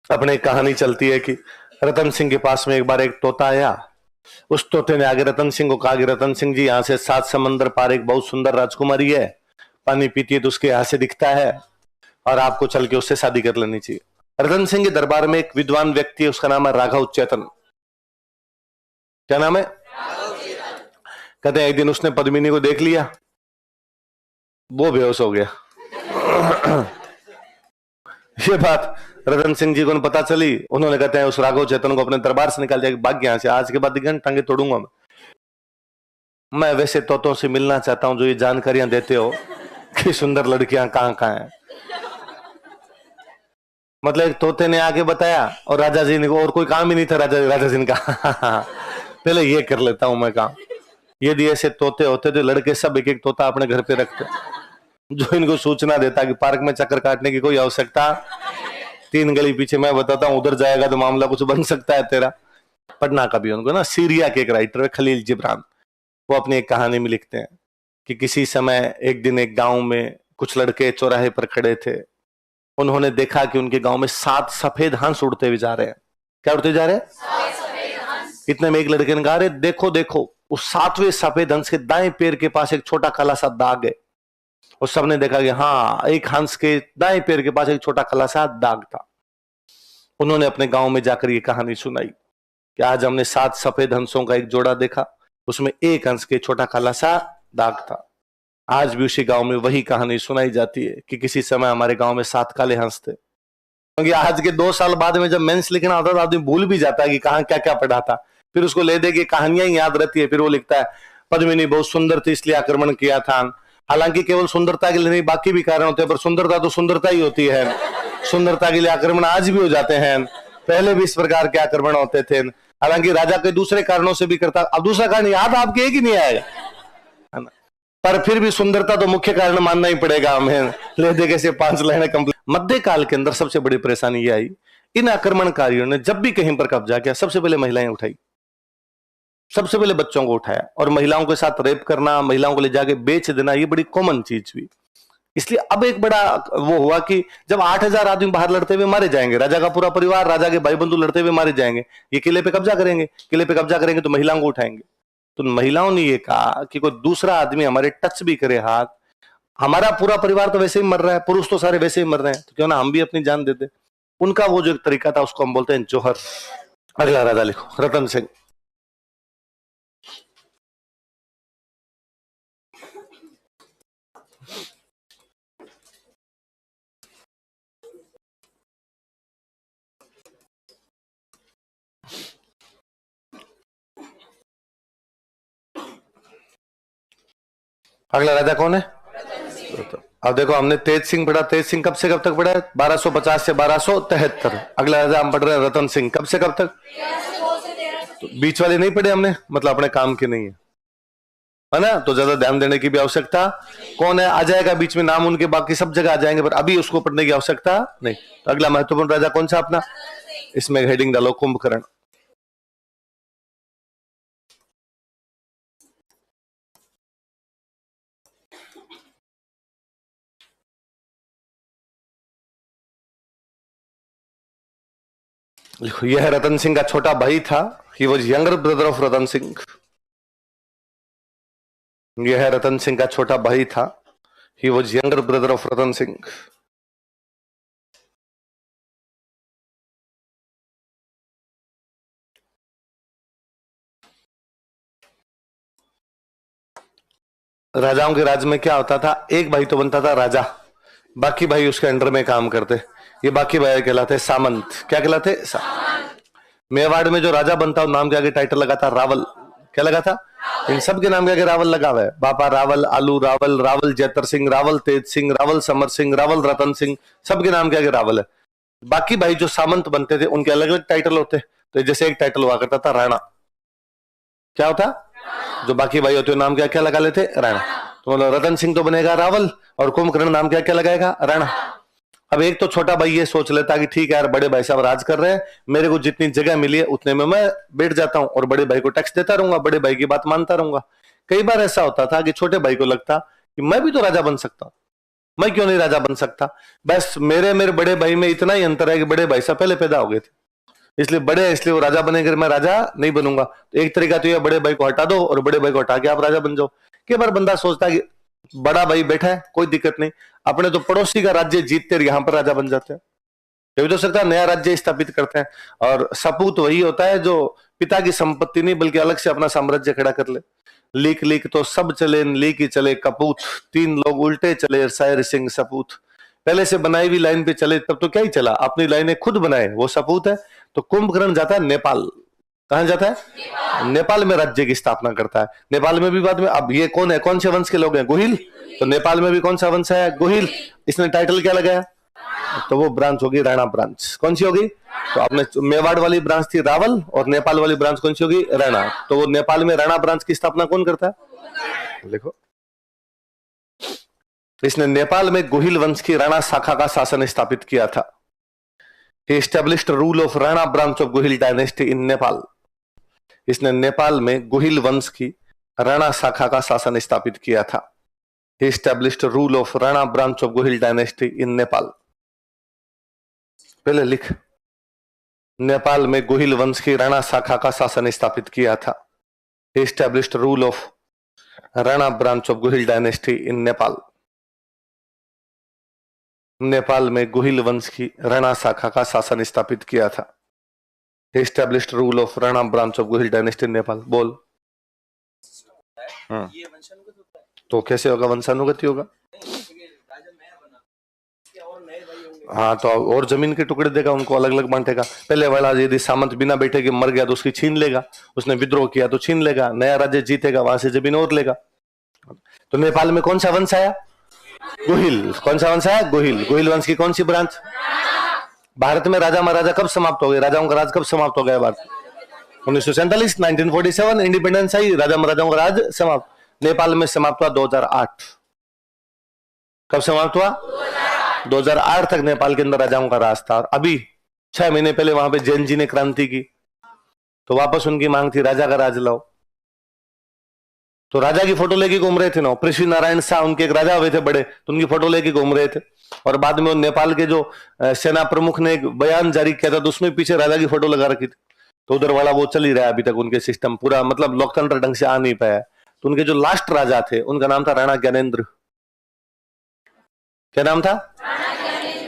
अपने एक कहानी चलती है कि रतन सिंह के पास में एक बार एक तोता आया। उस तोते ने आगे रतन सिंह को कहा कि रतन सिंह जी, यहाँ से 7 समंदर पार एक बहुत सुंदर राजकुमारी है, पानी पीती है तो उसके यहाँ से दिखता है और आपको चल के उससे शादी कर लेनी चाहिए। रतन सिंह के दरबार में एक विद्वान व्यक्ति है, उसका नाम है राघव चेतन। क्या नाम है? कहते हैं एक दिन उसने पद्मिनी को देख लिया, वो बेहोश हो गया। ये बात रतन सिंह जी को पता चली। उन्होंने कहते हैं उस राघव चेतन को अपने दरबार से निकाल दिया, भाग यहां से, आज के बाद टांगे तोड़ूंगा मैं वैसे तोतों से मिलना चाहता हूं जो ये जानकारियां देते हो कि सुंदर लड़कियां कहां कहां हैं। मतलब एक तोते ने आके बताया और राजा जी ने, और कोई काम ही नहीं था राजा जी ने कहा पहले ये कर लेता हूं मैं काम। यदि ऐसे तोते होते तो लड़के सब एक एक तोता अपने घर पे रखते, जो इनको सूचना देता कि पार्क में चक्कर काटने की कोई आवश्यकता, 3 गली पीछे मैं बताता हूं, उधर जाएगा तो मामला कुछ बन सकता है तेरा। पढ़ना कभी उनको ना, सीरिया के एक राइटर है खलील जिब्रान, वो अपनी एक कहानी में लिखते हैं कि किसी समय एक दिन एक गांव में कुछ लड़के चौराहे पर खड़े थे। उन्होंने देखा कि उनके गांव में 7 सफेद हंस उड़ते हुए जा रहे हैं। क्या उड़ते जा रहे हैं? इतने में एक लड़के ने कहा, अरे देखो देखो, उस 7वें सफेद हंस के दाएं पैर के पास एक छोटा काला सा दाग है। और सबने देखा कि हाँ, एक हंस के दाएं पैर के पास एक छोटा काला सा दाग था। उन्होंने अपने गांव में जाकर ये कहानी सुनाई कि आज हमने 7 सफेद हंसों का एक जोड़ा देखा, उसमें एक हंस के छोटा काला सा दाग था। आज भी उसी गांव में वही कहानी सुनाई जाती है कि किसी समय हमारे गांव में 7 काले हंस थे। क्योंकि आज के 2 साल बाद में जब मेंस लिखना होता है तो आदमी भूल भी जाता है कि कहां क्या क्या पढ़ा था, फिर उसको ले दे के कहानियां ही याद रहती है। फिर वो लिखता है पद्मिनी बहुत सुंदर थी इसलिए आक्रमण किया था। हालांकि केवल सुंदरता के लिए नहीं, बाकी भी कारण होते हैं, पर सुंदरता तो सुंदरता ही होती है। सुंदरता के लिए आक्रमण आज भी हो जाते हैं, पहले भी इस प्रकार के आक्रमण होते थे। हालांकि राजा के दूसरे कारणों से भी करता। अब दूसरा कारण याद आपके एक ही नहीं आएगा, पर फिर भी सुंदरता तो मुख्य कारण मानना ही पड़ेगा हमें। ले दे के से 5 लाइनें कंप्लीट। मध्यकाल के अंदर सबसे बड़ी परेशानी यह आई, इन आक्रमणकारियों ने जब भी कहीं पर कब्जा किया सबसे पहले महिलाएं उठाई, सबसे पहले बच्चों को उठाया, और महिलाओं के साथ रेप करना, महिलाओं को ले जाके बेच देना, ये बड़ी कॉमन चीज हुई। इसलिए अब एक बड़ा वो हुआ कि जब 8000 आदमी बाहर लड़ते हुए मारे जाएंगे, राजा का पूरा परिवार, राजा के भाई बंधु लड़ते हुए मारे जाएंगे, ये किले पे कब्जा करेंगे, किले पे कब्जा करेंगे तो महिलाओं को उठाएंगे। तो महिलाओं ने ये कहा कि कोई दूसरा आदमी हमारे टच भी करे हाथ, हमारा पूरा परिवार तो वैसे ही मर रहा है, पुरुष तो सारे वैसे ही मर रहे हैं, तो क्यों ना हम भी अपनी जान दे दे। उनका वो जो एक तरीका था उसको हम बोलते हैं जोहर। अगला राजा लिखो, रतन सिंह। अगला राजा कौन है? अब देखो, हमने तेज सिंह पढ़ा। तेज सिंह कब से कब तक पढ़ा है? 1250 से 1273। अगला राजा हम पढ़ रहे हैं रतन सिंह, कब से कब तक? तो बीच वाले नहीं पढ़े हमने, मतलब अपने काम के नहीं है ना, तो ज्यादा ध्यान देने की भी आवश्यकता कौन है, आ जाएगा बीच में नाम उनके, बाकी सब जगह आ जाएंगे, पर अभी उसको पढ़ने की आवश्यकता नहीं। तो अगला महत्वपूर्ण राजा कौन सा अपना? इसमें हेडिंग डालो कुंभकर्ण। लिखो, यह रतन सिंह का छोटा भाई था। He was younger brother of Ratan Singh. यह रतन सिंह का छोटा भाई था। He was younger brother of Ratan Singh. राजाओं के राज में क्या होता था, एक भाई तो बनता था राजा, बाकी भाई उसके अंडर में काम करते। ये बाकी भाई कहलाते सामंत। क्या कहलाते? मेवाड़ में जो राजा बनता है नाम के आगे टाइटल लगा था रावल। क्या लगा था? इन सब के नाम के आगे रावल लगा हुआ है। बापा रावल, आलू रावल, रावल जैतर सिंह, रावल तेज सिंह, रावल समर सिंह, रावल रतन सिंह, सबके नाम के आगे रावल है। बाकी भाई जो सामंत बनते थे उनके अलग अलग टाइटल होते। तो जैसे एक टाइटल हुआ करता था राणा। क्या होता? जो बाकी भाई होते नाम क्या क्या लगा लेते? राणा। तो मतलब रतन सिंह तो बनेगा रावल, और कुंभकर्ण नाम क्या क्या लगाएगा? राणा। अब एक तो छोटा भाई ये सोच लेता कि ठीक है यार, बड़े भाई साहब राज कर रहे हैं, मेरे को जितनी जगह मिली है उतने में मैं बैठ जाता हूं और बड़े भाई को टैक्स देता रहूंगा, बड़े भाई की बात मानता रहूंगा। कई बार ऐसा होता था कि छोटे भाई को लगता कि मैं भी तो राजा बन सकता हूं, मैं क्यों नहीं राजा बन सकता? बस मेरे मेरे बड़े भाई में इतना ही अंतर है कि बड़े भाई से पहले पैदा हो गए थे, इसलिए बड़े हैं, इसलिए वो राजा बनेंगे, मैं राजा नहीं बनूंगा। तो एक तरीका तो ये, बड़े भाई को हटा दो और बड़े भाई को हटा के आप राजा बन जाओ। कई बार बंदा सोचता है कि बड़ा भाई बैठा है, कोई दिक्कत नहीं, अपने तो पड़ोसी का राज्य जीतते यहां पर राजा बन जाते हैं। ये तो सकता है नया राज्य स्थापित करते हैं। और सपूत वही होता है जो पिता की संपत्ति नहीं बल्कि अलग से अपना साम्राज्य खड़ा कर ले। लीक लीक तो सब चले, लीक ही चले कपूत, तीन लोग उल्टे चले शायर सिंह सपूत। पहले से बनाई हुई लाइन पे चले तब तो क्या ही चला, अपनी लाइनें खुद बनाए वो सपूत है। तो कुंभकर्ण जाता है नेपाल। कहां जाता है? नेपाल में राज्य की स्थापना करता है। नेपाल में भी बाद में, अब ये कौन है, कौन से वंश के लोग हैं? गोहिल। तो नेपाल में भी कौन सा वंश है? गोहिल। इसने टाइटल क्या लगाया? तो वो ब्रांच होगी राणा ब्रांच। कौन सी होगी? तो आपने मेवाड़ वाली ब्रांच थी रावल और नेपाल वाली ब्रांच कौन सी होगी? राणा। तो वो नेपाल में राणा ब्रांच की स्थापना कौन करता है? देखो, इसने नेपाल में गोहिल वंश की राणा शाखा का शासन स्थापित किया था। He established rule of Rana branch of Gohil dynasty in Nepal. इसने नेपाल में गोहिल वंश की राणा शाखा का शासन स्थापित किया था। He established rule of Rana branch of Gohil dynasty in Nepal. पहले लिख, नेपाल में गोहिल वंश की राणा शाखा का शासन स्थापित किया था। He established rule of Rana branch of Gohil dynasty in Nepal. Nepal में गोहिल वंश की राणा शाखा का शासन स्थापित किया था। Established rule of Rana branch of Gohil dynasty in Nepal. बोल। तो कैसे होगा? वंशानुगति होगा। हाँ, तो और जमीन के टुकड़े देगा, उनको अलग अलग बांटेगा। पहले वाला यदि सामंत बिना बैठे के मर गया तो उसकी छीन लेगा, उसने विद्रोह किया तो छीन लेगा, नया राज्य जीतेगा वहां से जमीन और लेगा। तो नेपाल में कौन सा वंश आया? गोहिल। कौन सा वंश है? गोहिल। गोहिल वंश की कौन सी ब्रांच? भारत में राजा महाराजा कब समाप्त हो गए? राजाओं का राज कब समाप्त हो गया? भारत 1947, 1947 इंडिपेंडेंस आई, राजा महाराजाओं का राज समाप्त। नेपाल में समाप्त हुआ 2008। कब समाप्त हुआ? 2008 तक नेपाल के अंदर राजाओं का राज था। और अभी 6 महीने पहले वहां पे जैन जी ने क्रांति की, तो वापस उनकी मांग थी राजा का राज लाओ। तो राजा की फोटो लेके घूम रहे थे ना, पृथ्वी नारायण शाह उनके एक राजा हुए थे बड़े, तो उनकी फोटो लेके घूम रहे थे। और बाद में नेपाल के जो सेना प्रमुख ने एक बयान जारी किया था तो उसमें पीछे राजा की फोटो लगा रखी थी। तो उधर वाला वो चल ही रहा है अभी तक, उनके सिस्टम पूरा, मतलब लोकतंत्र ढंग से आ नहीं पाया। तो उनके जो लास्ट राजा थे उनका नाम था राणा ज्ञानेंद्र। क्या नाम था?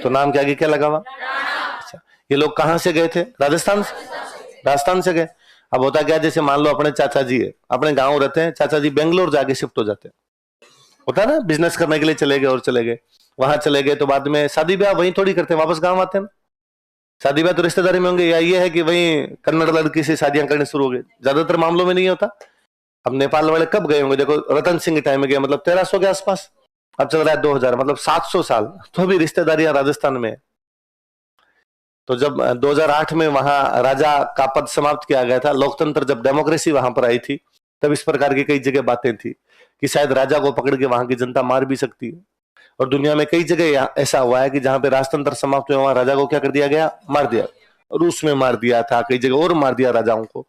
तो नाम के आगे क्या लगा हुआ? अच्छा, ये लोग कहां से गए थे? राजस्थान से गए। अब होता क्या, जैसे मान लो अपने चाचा जी है, अपने गांव रहते हैं, चाचा जी बेंगलोर जाके शिफ्ट हो जाते हैं, होता है ना, बिजनेस करने के लिए चले गए और चले गए, वहां चले गए तो बाद में शादी ब्याह वहीं थोड़ी करते हैं, वापस गांव आते हैं ना। शादी ब्याह तो रिश्तेदारी में होंगे, या ये है कि वहीं कन्नड़ लड़की से शादियां करनी शुरू हो गई, ज्यादातर मामलों में नहीं होता। अब नेपाल वाले कब गए होंगे? देखो रतन सिंह के टाइम में गए, मतलब 1300 के आसपास, अब चल रहा है 2000, मतलब 700 साल, तो अभी रिश्तेदारियां राजस्थान में। तो जब 2008 में वहां राजा का पद समाप्त किया गया था, लोकतंत्र जब डेमोक्रेसी वहां पर आई थी, तब इस प्रकार की कई जगह बातें थी कि शायद राजा को पकड़ के वहां की जनता मार भी सकती है। और दुनिया में कई जगह ऐसा हुआ है कि जहां पे राजतंत्र समाप्त हुआ, वहां राजा को क्या कर दिया गया? मार दिया। रूस में मार दिया था, कई जगह और मार दिया राजाओं को।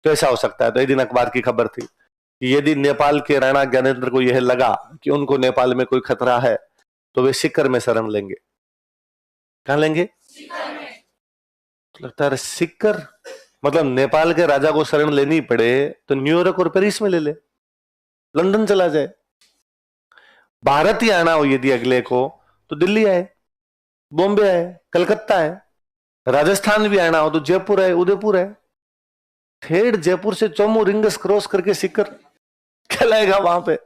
तो ऐसा हो सकता है। तो एक दिन अखबार की खबर थी कि यदि नेपाल के राणा ज्ञानेंद्र को यह लगा कि उनको नेपाल में कोई खतरा है, तो वे सिक्कर में शरण लेंगे। कहां लेंगे? लगता है सिक्कर, मतलब नेपाल के राजा को शरण लेनी पड़े तो न्यूयॉर्क और पेरिस में ले ले, लंदन चला जाए। भारत ही आना हो यदि अगले को, तो दिल्ली आए, बॉम्बे आए, कलकत्ता है। राजस्थान भी आना हो तो जयपुर है, उदयपुर है। ठेठ जयपुर से चोमू रिंगस क्रॉस करके सिक्कर क्या लाएगा वहां पे?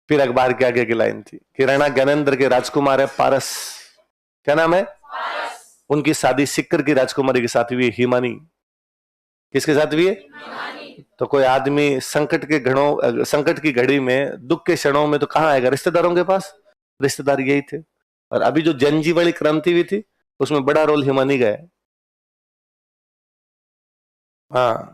फिर अखबार के आगे की लाइन थी कि राणा ज्ञानेंद्र के राजकुमार है पारस। क्या नाम है? उनकी शादी सिक्कर की राजकुमारी के साथ हुई है, हिमानी। किसके साथ हुई है? तो कोई आदमी संकट की घड़ी में, दुख के क्षणों में तो कहां आएगा? रिश्तेदारों के पास। रिश्तेदार यही थे। और अभी जो जनजी वाली क्रांति हुई थी, उसमें बड़ा रोल हिमानी का है। हाँ,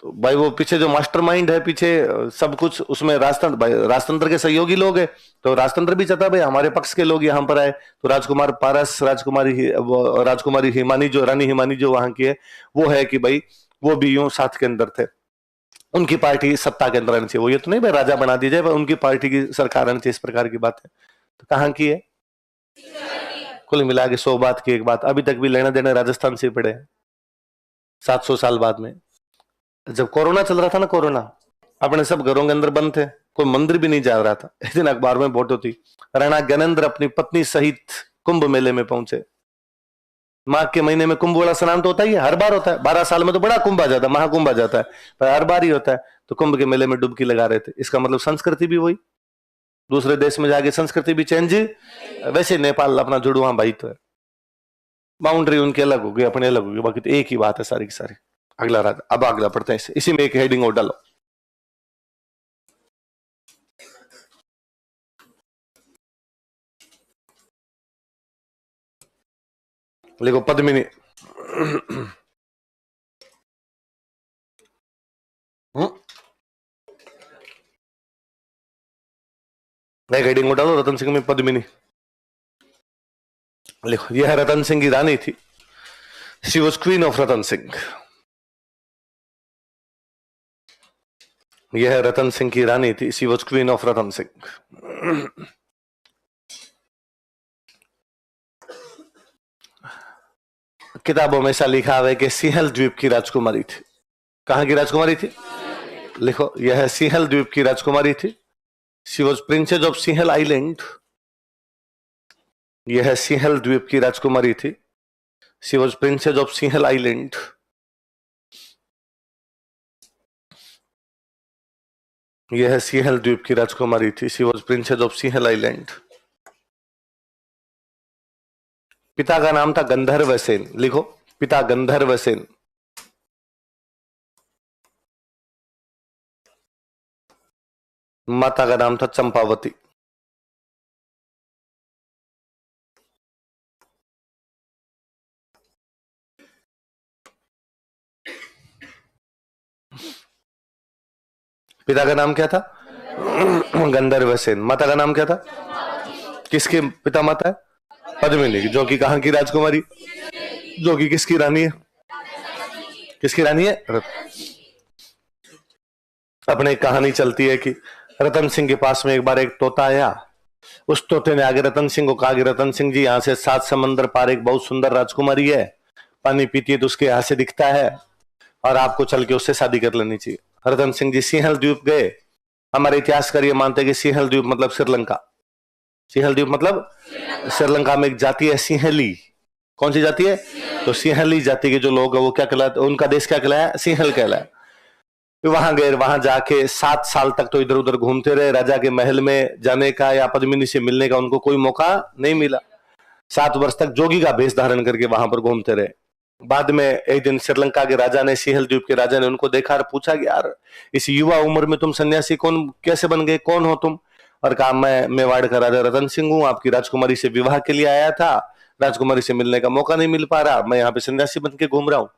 तो भाई वो पीछे जो मास्टरमाइंड है, पीछे सब कुछ उसमें राजतंत्र के सहयोगी लोग हैं। तो राजतंत्र भी चाहता भाई हमारे पक्ष के लोग यहाँ पर आए। तो राजकुमार पारस, राजकुमारी हिमानी, जो रानी हिमानी जो वहां की है, वो है कि भाई वो भी यूं साथ के अंदर थे। उनकी पार्टी सत्ता के अंदर आनी चाहिए। वो ये तो नहीं भाई राजा बना दिया जाए, उनकी पार्टी की सरकार आनी चाहिए, इस प्रकार की बात है। तो कहाँ की है? कुल मिला के 100 बात की एक बात, अभी तक भी लेना देना राजस्थान से पड़े 700 साल बाद में। जब कोरोना चल रहा था ना, कोरोना, अपने सब घरों के अंदर बंद थे, कोई मंदिर भी नहीं जा रहा था। इस दिन अखबार में फोटो थी, राणा ज्ञानेंद्र अपनी पत्नी सहित कुंभ मेले में पहुंचे। माघ के महीने में कुंभ वाला स्नान तो होता ही है, हर बार होता है, 12 साल में तो बड़ा कुंभ आ जाता है, महाकुंभ आ जाता है, पर हर बार ही होता है। तो कुंभ के मेले में डुबकी लगा रहे थे, इसका मतलब संस्कृति भी वही, दूसरे देश में जाके संस्कृति भी चेंज। वैसे नेपाल अपना जुड़वा भाई तो है, बाउंड्री उनकी अलग होगी, अपने अलग होगी, बाकी तो एक ही बात है सारी की सारी। अगला राजा, अब अगला पढ़ते हैं, इसी में एक हेडिंग और डालो। लिखो पद्मिनी। एक हेडिंग डालो, रतन सिंह में पद्मिनी लिखो। यह रतन सिंह की रानी थी, she was queen of Ratan Singh. यह रतन सिंह की रानी थी, she was queen of Ratan Singh. किताबों में ऐसा लिखा हुआ है कि सिंहल द्वीप की राजकुमारी थी। कहां की राजकुमारी थी? लिखो, यह सिंहल द्वीप की राजकुमारी थी, she was princess of Sinhal island. यह सिंहल द्वीप की राजकुमारी थी, she was princess of Sinhal island. यह सिंहल द्वीप की राजकुमारी थी, she was princess of Sinhal island. पिता का नाम था गंधर्व सेन। लिखो, पिता गंधर्व सेन। माता का नाम था चंपावती। पिता का नाम क्या था? गंधर्व सेन। माता का नाम क्या था? किसके पिता माता है? पद्मिनी, जो कि कहां की राजकुमारी, जो कि किसकी रानी है? किसकी रानी है? अपने एक कहानी चलती है कि रतन सिंह के पास में एक बार एक तोता आया। उस तोते ने आगे रतन सिंह को कहा कि रतन सिंह जी, यहाँ से 7 समंदर पार एक बहुत सुंदर राजकुमारी है, पानी पीती है तो उसके यहाँ से दिखता है, और आपको चल के उससे शादी कर लेनी चाहिए। रतन सिंह जी सिंहल द्वीप गए। हमारे इतिहासकार ये मानते हैं कि सिंहल द्वीप मतलब श्रीलंका। सिंहल द्वीप मतलब श्रीलंका में एक जाति है सिंहली। कौन सी जाति है? तो सिंहली जाति के जो लोग हैं वो क्या कहलाते, उनका देश क्या कहलाया? सिंहल कहलाया। तो वहां गए, वहां जाके 7 साल तक तो इधर उधर घूमते रहे। राजा के महल में जाने का या पद्मिनी से मिलने का उनको कोई मौका नहीं मिला। 7 वर्ष तक जोगी का भेष धारण करके वहां पर घूमते रहे। बाद में एक दिन श्रीलंका के राजा ने, सिंहल द्वीप के राजा ने उनको देखा और पूछा कि यार, इस युवा उम्र में तुम सन्यासी कौन कैसे बन गए, कौन हो तुम? और कहा, मैं मेवाड़ का राजा रतन सिंह हूँ, आपकी राजकुमारी से विवाह के लिए आया था, राजकुमारी से मिलने का मौका नहीं मिल पा रहा, मैं यहाँ पे सन्यासी बन के घूम रहा हूँ।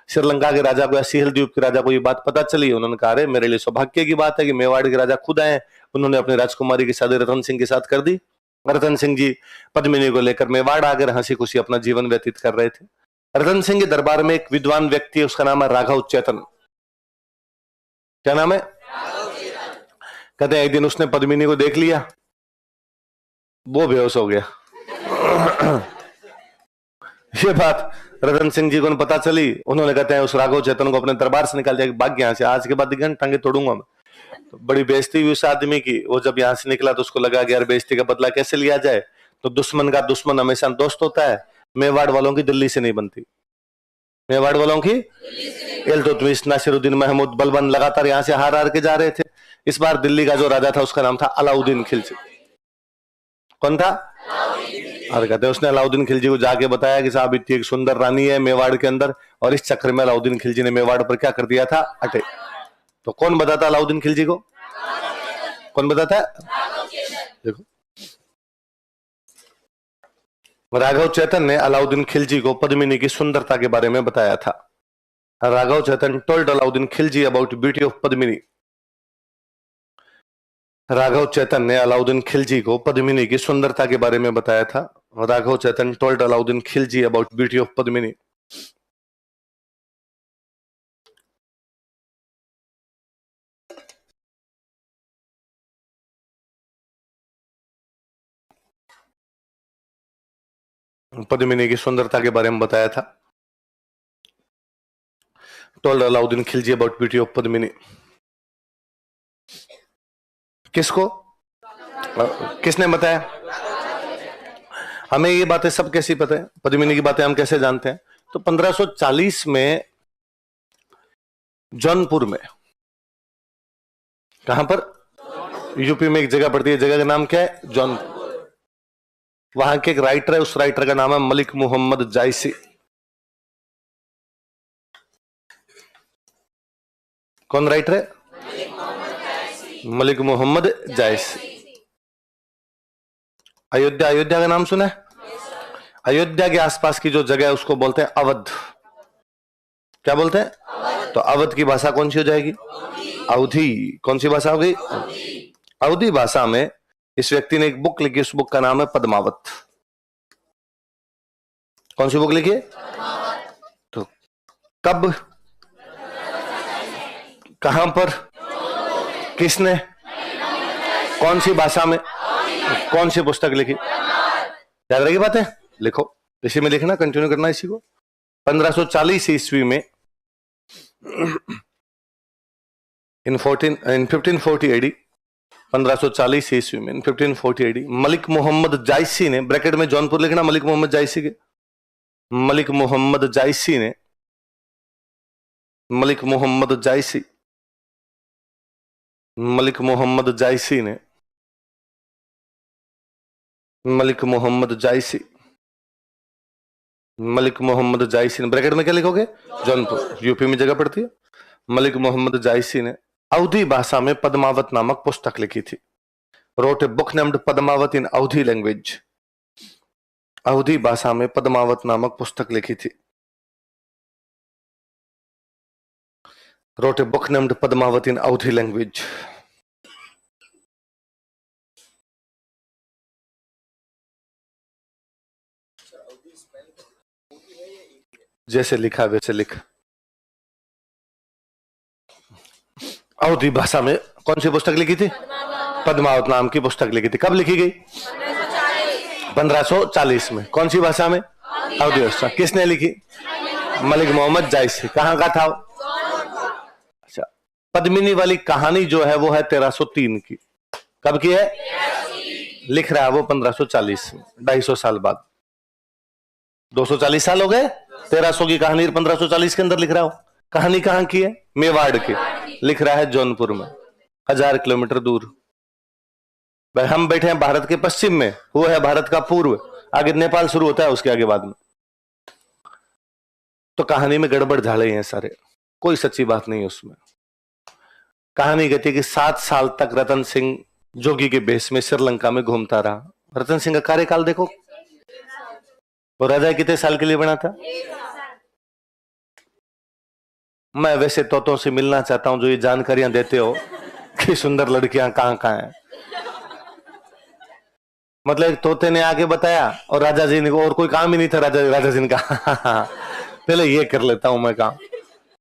श्रीलंका के राजा को या सिंहल द्वीप के राजा को ये बात पता चली। उन्होंने कहा, अरे मेरे लिए सौभाग्य की बात है कि मेवाड़ के राजा खुद आए। उन्होंने अपनी राजकुमारी की शादी रतन सिंह के साथ कर दी। रतन सिंह जी पद्मिनी को लेकर मेवाड़ आकर हंसी खुशी अपना जीवन व्यतीत कर रहे थे। रतन सिंह के दरबार में एक विद्वान व्यक्ति है, उसका नाम है राघव चेतन। क्या नाम है? कहते हैं एक दिन उसने पद्मिनी को देख लिया, वो बेहोश हो गया। ये बात रतन सिंह जी को पता चली। उन्होंने, कहते हैं, उस राघव चेतन को अपने दरबार से निकाल दिया, भाग यहाँ से, आज के बाद टांगे तोड़ूंगा मैं। तो बड़ी बेइज्जती हुई उस आदमी की। वो जब यहाँ से निकला तो उसको लगा कि यार बेइज्जती का बदला कैसे लिया जाए। तो दुश्मन का दुश्मन हमेशा दोस्त होता है। मेवाड़ वालों की दिल्ली से नहीं बनती। मेवाड़ वालों की इल्तुतमिश, नासिरुद्दीन महमूद, बलबन लगातार यहाँ से हार हार के जा रहे थे। इस बार दिल्ली का जो राजा था उसका नाम था अलाउद्दीन खिलजी। कौन था? और कहते हैं उसने अलाउद्दीन खिलजी को जाके बताया कि साहब इतनी एक सुंदर रानी है मेवाड़ के अंदर, और इस चक्कर में अलाउद्दीन खिलजी ने मेवाड़ पर क्या कर दिया था? अटैक। तो कौन बताता अलाउद्दीन खिलजी को? कौन बताता है? देखो, राघव चेतन ने अलाउद्दीन खिलजी को पद्मिनी की सुंदरता के बारे में बताया था। राघव चेतन told Alauddin Khilji about beauty of Padmini. Raghav चेतन ने अलाउद्दीन खिलजी को पद्मिनी की सुंदरता के बारे में बताया था। राघव चेतन told Alauddin Khilji about beauty of Padmini. Padmini की सुंदरता के बारे में बताया था। Told Alauddin Khilji about beauty of Padmini. किसको, किसने बताया? हमें ये बातें सब कैसी पता है? पद्मिनी की बातें हम कैसे जानते हैं? तो 1540 में जौनपुर में, कहां पर? यूपी में एक जगह पड़ती है, जगह का नाम क्या है? जौनपुर। वहां के एक राइटर है, उस राइटर का नाम है मलिक मोहम्मद जायसी। कौन राइटर है? मलिक मोहम्मद जायसी। अयोध्या, अयोध्या का नाम सुना है? अयोध्या के आसपास की जो जगह है उसको बोलते हैं अवध। क्या बोलते हैं? तो अवध की भाषा कौन सी हो जाएगी? अवधी। कौन सी भाषा होगी? अवधी भाषा में इस व्यक्ति ने एक बुक लिखी, उस बुक का नाम है पद्मावत। कौन सी बुक लिखी है? तो कब, कहां पर, किसने, कौन सी भाषा में, कौन सी पुस्तक लिखी? याद रहेगी बातें? लिखो, इसी में लिखना, कंटिन्यू करना इसी को। 1540 ईस्वी में इन 1540 AD, 1540 ईस्वी में, इन 1540 AD, मलिक मोहम्मद जायसी ने, ब्रैकेट में जौनपुर लिखना, मलिक मोहम्मद जायसी के, मलिक मोहम्मद जायसी ने, मलिक मोहम्मद जायसी, मलिक मोहम्मद जायसी ने, मलिक मोहम्मद जायसी, मलिक मोहम्मद जायसी ने, ब्रैकेट में क्या लिखोगे? जौनपुर, यूपी में जगह पड़ती है। मलिक मोहम्मद जायसी ने अवधी भाषा में पद्मावत नामक पुस्तक लिखी थी। Wrote a book named Padmavat in Awadhi language. Awadhi भाषा में पद्मावत नामक पुस्तक लिखी थी। Wrote a book named Padmavat in Awadhi language. जैसे लिखा वैसे लिख। अवधी भाषा में कौन सी पुस्तक लिखी थी? पद्मावत नाम की पुस्तक लिखी थी। कब लिखी गई? 1540 में। कौन सी भाषा में? अवधी भाषा। किसने लिखी? मलिक मोहम्मद जायसी। कहां का था? अच्छा, पद्मिनी वाली कहानी जो है वो है 1303 की। कब की है? लिख रहा है वो 1540 में, 250 साल बाद। 240 साल हो गए। 1300 की कहानी 1540 के अंदर लिख रहा हो। कहानी कहां की है? मेवाड़ की। लिख रहा है जौनपुर में, 1000 किलोमीटर दूर। भाई हम बैठे हैं भारत के पश्चिम में, वो है भारत का पूर्व, आगे नेपाल शुरू होता है, उसके आगे बाद में। तो कहानी में गड़बड़ झाड़े हैं सारे, कोई सच्ची बात नहीं है उसमें। कहानी कहती है कि 7 साल तक रतन सिंह जोगी के भेष में श्रीलंका में घूमता रहा। रतन सिंह का कार्यकाल देखो, वो राजा कितने साल के लिए बना था? मैं वैसे तोतों से मिलना चाहता हूं जो ये जानकारियां देते हो कि सुंदर लड़कियां कहां कहां हैं। मतलब एक तोते ने आके बताया और राजा जी ने, और कोई काम ही नहीं था राजा जी का पहले ये कर लेता हूं मैं काम।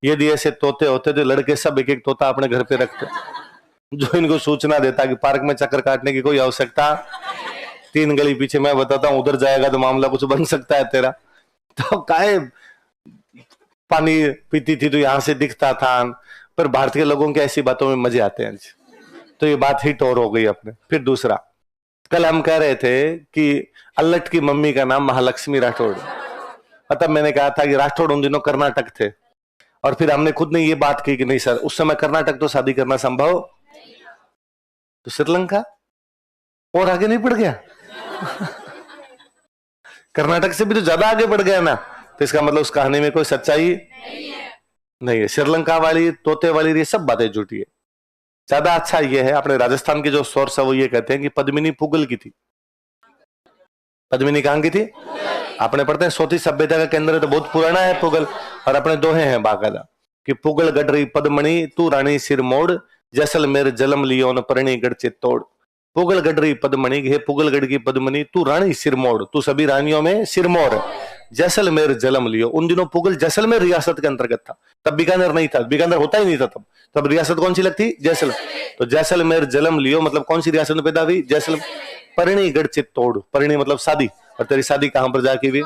यदि ऐसे तोते होते तो लड़के सब एक एक तोता अपने घर पे रखते, जो इनको सूचना देता कि पार्क में चक्कर काटने की कोई आवश्यकता, 3 गली पीछे मैं बताता हूं, उधर जाएगा तो मामला कुछ बन सकता है तेरा। तो काहे पानी पीती थी तो यहां से दिखता था। पर भारतीय लोगों के ऐसी बातों में मजे आते हैं। तो ये बात हिट और हो गई अपने। फिर दूसरा, कल हम कह रहे थे कि अल्लट की मम्मी का नाम महालक्ष्मी राठौड़, मतलब मैंने कहा था कि राठौड़ उन दिनों कर्नाटक थे, और फिर हमने खुद ने ये बात की कि नहीं सर उस समय कर्नाटक तो शादी करना संभव, तो श्रीलंका और आगे नहीं बढ़ गया कर्नाटक से भी तो ज्यादा आगे बढ़ गया ना। तो इसका मतलब उस कहानी में कोई सच्चाई नहीं है। श्रीलंका वाली, तोते वाली, ये सब बातें झूठी है। ज्यादा अच्छा ये है, अपने राजस्थान के जो सोर्स है वो ये कहते हैं कि पद्मिनी पुगल की थी। पद्मिनी कहां की थी? आपने पढ़ते हैं सोती सभ्यता का केंद्र है, तो बहुत पुराना है पुगल। और अपने दोहे हैं बाकायदा कि पुगल गडरी पद्मणि तू रानी सिर मोड़, जैसलमेर जलम लियो न परणी गढ़ चित्तौड़। पुगल गडरी पद्मणि, हे पुगलगढ़ की पद्मनी तू रानी सिरमौर, तू सभी रानियों में सिरमौर। जैसलमेर जलम लियो। उन दिनों पुगल जैसलमेर रियासत के अंतर्गत था, तब बीकानेर नहीं था, बीकानेर होता ही नहीं था तब रियासत कौन सी लगती? जैसलमेर। तो जैसलमेर जलम लियो मतलब कौन सी रियासत में पैदा हुई? जैसलमेर। परणी गढ़ चित्तौड़, परणी मतलब शादी, और तेरी शादी कहां पर जाके हुई?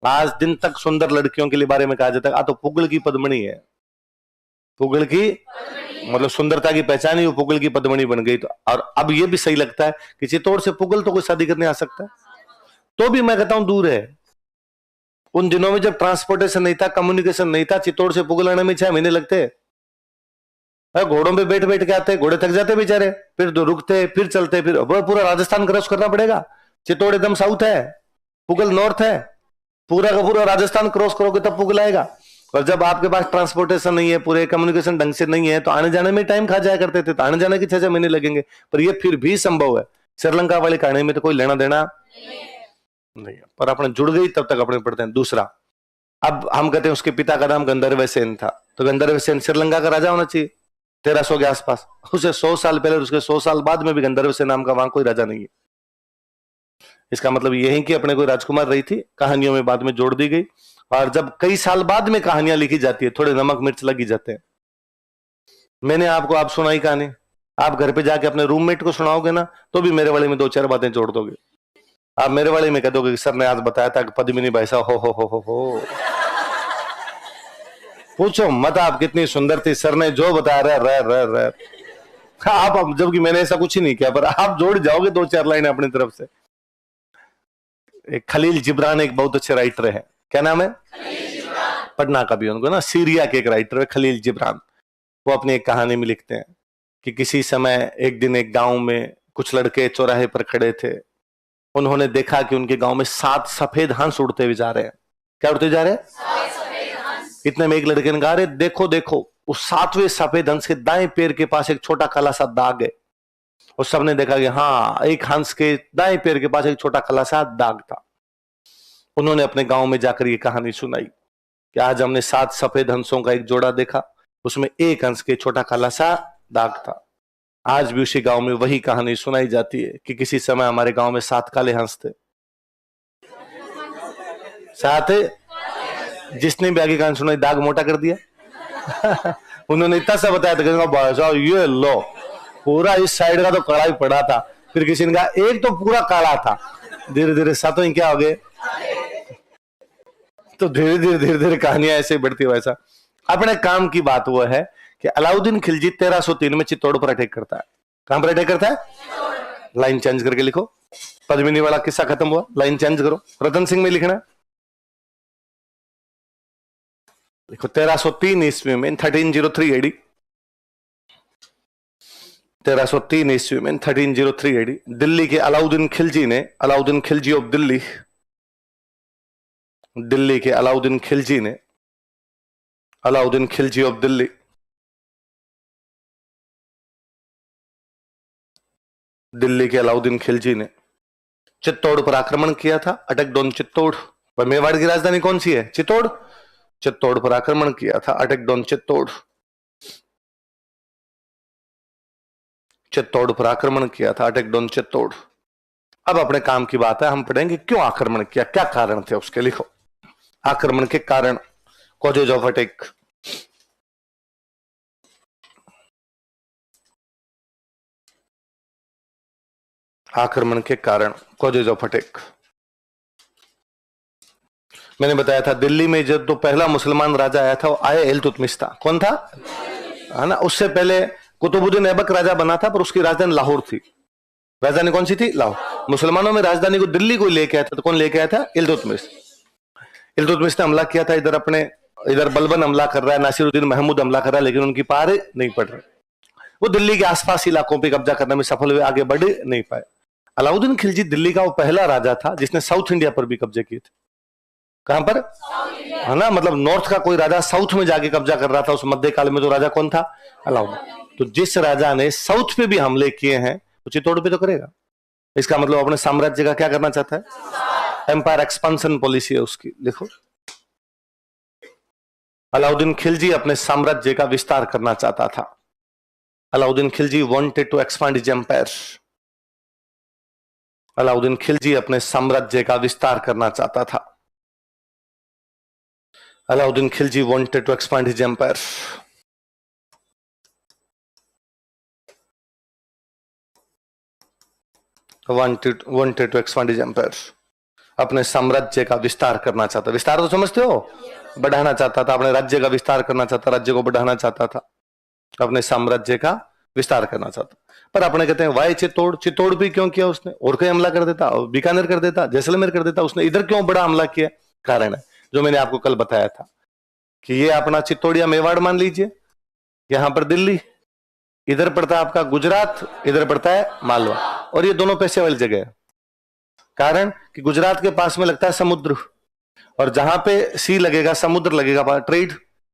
आज दिन तक सुंदर लड़कियों के लिए बारे में कहा जाता है, आ तो पुगल की पद्मणी है। पुगल की मतलब सुंदरता की पहचान ही वो पुगल की पद्मणी बन गई। तो और अब ये भी सही लगता है कि चित्तौड़ से पुगल तो कोई शादी करने आ सकता है, तो भी मैं कहता हूं दूर है। उन दिनों में जब ट्रांसपोर्टेशन नहीं था, कम्युनिकेशन नहीं था, चित्तौड़ से पुगल आने में 6 महीने लगते। घोड़ों पे बैठ बैठ के आते, घोड़े थक जाते बेचारे, फिर रुकते, फिर चलते, फिर पूरा राजस्थान क्रॉस करना पड़ेगा। चित्तौड़ एकदम साउथ है, पुगल नॉर्थ है, पूरा का पूरा राजस्थान क्रॉस करोगे तब पुगल आएगा। और जब आपके पास ट्रांसपोर्टेशन नहीं है, पूरे कम्युनिकेशन ढंग से नहीं है, तो आने जाने में टाइम खा जाया करते थे, तो आने जाने के 6 महीने लगेंगे। पर ये फिर भी संभव है। श्रीलंका वाली कहानी में तो कोई लेना देना नहीं है, पर अपने जुड़ गई तब तक अपने पढ़ते हैं। दूसरा, अब हम कहते हैं उसके पिता का नाम गंधर्व सेन था, तो गंधर्व सेन श्रीलंका का राजा होना चाहिए 1300 के आसपास। उसे 100 साल पहले, उसके 100 साल बाद में भी गंधर्व सेन नाम का वहां कोई राजा नहीं है। इसका मतलब यही कि अपने कोई राजकुमार रही थी, कहानियों में बाद में जोड़ दी गई। और जब कई साल बाद में कहानियां लिखी जाती है, थोड़े नमक मिर्च लगी जाते हैं। मैंने आपको आप सुनाई कहानी, आप घर पे जाके अपने रूममेट को सुनाओगे ना, तो भी मेरे वाले में 2-4 बातें जोड़ दोगे। आप मेरे वाले में कह दोगे कि सर ने आज बताया था कि पद्मिनी भाई साहब हो। पूछो मत आप कितनी सुंदर थी, सर ने जो बताया रह आप, जबकि मैंने ऐसा कुछ ही नहीं किया, पर आप जोड़ जाओगे 2-4 लाइन अपनी तरफ से। एक खलील जिब्रान एक बहुत अच्छे राइटर है, क्या नाम है? पढ़ना कभी उनको ना, सीरिया के एक राइटर है खलील जिब्रान। वो अपनी एक कहानी में लिखते हैं कि किसी समय एक दिन एक गांव में कुछ लड़के चौराहे पर खड़े थे। उन्होंने देखा कि उनके गांव में 7 सफेद हंस उड़ते हुए जा रहे हैं। क्या उड़ते जा रहे हैं? इतने में एक लड़के ने कहा, अरे देखो देखो, उस 7वें सफेद हंस के दाएं पैर के पास एक छोटा काला सा दाग है। और सबने देखा कि हाँ, एक हंस के दाएं पैर के पास एक छोटा काला सा दाग था। उन्होंने अपने गांव में जाकर ये कहानी सुनाई कि आज हमने 7 सफेद हंसों का एक जोड़ा देखा, उसमें एक हंस के छोटा काला सा दाग था। आज भी उसी गांव में वही कहानी सुनाई जाती है कि किसी समय हमारे गांव में 7 काले हंस थे। 7, जिसने भी आगे कहानी सुनाई दाग मोटा कर दिया। उन्होंने इतना सा बताया था, भाई साहब ये लो, पूरा इस साइड का तो काला ही पड़ा था। फिर किसी ने कहा एक तो पूरा काला था। धीरे धीरे 7 ही क्या हो गए, तो धीरे धीरे कहानियां ऐसे बढ़ती है। वैसा अपने काम की बात वो है कि अलाउद्दीन खिलजी 1303 में चित्तौड़ पर अटैक करता है। कहां पर अटैक करता है? लाइन चेंज करके लिखो, पद्मिनी वाला किस्सा खत्म हुआ, लाइन चेंज करो, रतन सिंह में लिखना। देखो 1303 ईस्वी में 1303 एडी, 1303 ईस्वी में 1303 एडी दिल्ली के अलाउद्दीन खिलजी ने, अलाउद्दीन खिलजी ऑफ दिल्ली, दिल्ली के अलाउद्दीन खिलजी ने, अलाउद्दीन खिलजी ऑफ दिल्ली, दिल्ली के अलाउद्दीन खिलजी ने चित्तौड़ पर आक्रमण किया था। Attack on Chittor. पर मेवाड़ की राजधानी कौन सी है? चित्तौड़। चित्तौड़ पर आक्रमण किया था, अटैक डॉन चित्तौड़। चित्तौड़ पर आक्रमण किया था, अटैक डॉन चित्तौड़। अब अपने काम की बात है, हम पढ़ेंगे क्यों आक्रमण किया, क्या कारण थे उसके। लिखो आक्रमण के कारण, कॉजेज ऑफ अटैक। आक्रमण के कारण, कॉजेज ऑफ अटैक। मैंने बताया था दिल्ली में जब तो पहला मुसलमान राजा आया था, वो आया इल्तुतमिश था। कौन था? है ना, उससे पहले कुतुबुद्दीन ऐबक राजा बना था, पर उसकी राजधानी लाहौर थी। राजधानी कौन सी थी? लाहौर। मुसलमानों में राजधानी को दिल्ली को लेके आया था, तो कौन लेके आया था? इल्तुतमिश। इल्तुतमिश ने हमला किया था इधर, अपने इधर बलबन हमला कर रहा है, नासिरुद्दीन महमूद हमला कर रहा है, लेकिन उनकी पार नहीं पड़ रहे। वो दिल्ली के आसपास इलाकों पर कब्जा करने में सफल हुए, आगे बढ़ नहीं पाए। अलाउद्दीन खिलजी दिल्ली का वो पहला राजा था जिसने साउथ इंडिया पर भी कब्जे किए थे। कहां पर? है ना, मतलब नॉर्थ का कोई राजा साउथ में जाके कब्जा कर रहा था। उस मध्यकाल में तो राजा कौन था? अलाउद्दीन। तो जिस राजा ने साउथ पे भी हमले किए हैं, तो चित्तौड़ पे तो करेगा। इसका मतलब अपने साम्राज्य का क्या करना चाहता है? एम्पायर एक्सपांशन पॉलिसी है उसकी। लिखो अलाउद्दीन खिलजी अपने साम्राज्य का विस्तार करना चाहता था। Alauddin Khilji wanted to expand his empire. Alauddin Khilji अपने साम्राज्य का विस्तार करना चाहता था। Alauddin Khilji wanted to expand his empire. Wanted to expand his empire. अपने साम्राज्य का विस्तार करना चाहता। विस्तार तो समझते हो, बढ़ाना चाहता था, अपने राज्य का विस्तार करना चाहता, राज्य को बढ़ाना चाहता था, अपने साम्राज्य का विस्तार करना चाहता। पर अपने कहते हैं वाई चित्तौड़, चित्तौड़ भी क्यों किया उसने? और कहीं हमला कर देता, बीकानेर कर देता, जैसलमेर कर देता, उसने इधर क्यों बड़ा हमला किया? कारण है जो मैंने आपको कल बताया था कि ये अपना चित्तौड़ या मेवाड़ मान लीजिए, यहां पर दिल्ली, इधर पड़ता है आपका गुजरात, इधर पड़ता है मालवा, और ये दोनों पैसे वाली जगह है। कारण कि गुजरात के पास में लगता है समुद्र, और जहां पे सी लगेगा, समुद्र लगेगा, ट्रेड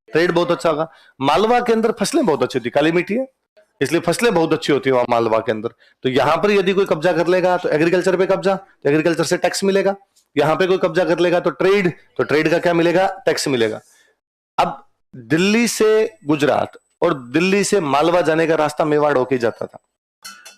ट्रेड बहुत अच्छा होगा। मालवा के अंदर फसलें बहुत अच्छी होती, काली मिट्टी है इसलिए फसलें बहुत अच्छी होती है वहां मालवा के अंदर। तो यहां पर यदि कोई कब्जा कर लेगा तो एग्रीकल्चर पे कब्जा, तो एग्रीकल्चर से टैक्स मिलेगा। यहां पे कोई कब्जा कर लेगा तो ट्रेड का क्या मिलेगा? टैक्स मिलेगा। अब दिल्ली से गुजरात और दिल्ली से मालवा जाने का रास्ता मेवाड़ होके जाता था,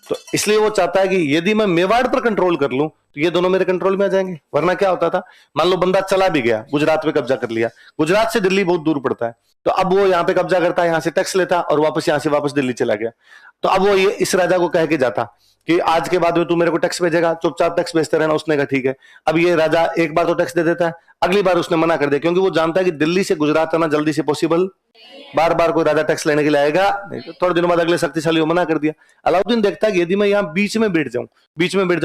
तो इसलिए वो चाहता है कि यदि मैं मेवाड़ पर कंट्रोल कर लूं तो ये दोनों मेरे कंट्रोल में आ जाएंगे। वरना क्या होता था, मान लो बंदा चला भी गया, गुजरात पे कब्जा कर लिया, गुजरात से दिल्ली बहुत दूर पड़ता है, तो अब वो यहाँ पे कब्जा करता है, यहां से टैक्स लेता और वापस यहां से वापस दिल्ली चला गया। तो अब वो ये इस राजा को कह के जाता कि आज के बाद में तू मेरे को टैक्स भेजेगा, चुपचाप टैक्स भेजते रहना। उसने कहा ठीक है। अब ये राजा एक बार तो टैक्स दे देता है, अगली बार उसने मना कर दिया, क्योंकि वो जानता है कि दिल्ली से गुजरात आना जल्दी से पॉसिबल, बार बार कोई राजा टैक्स लेने के लिए आएगा नहीं। तो थोड़े दिनों बाद अगले शक्तिशाली को मना कर दिया। अलाउद्दीन देखता है कि यदि मैं यहाँ बीच में बैठ जाऊं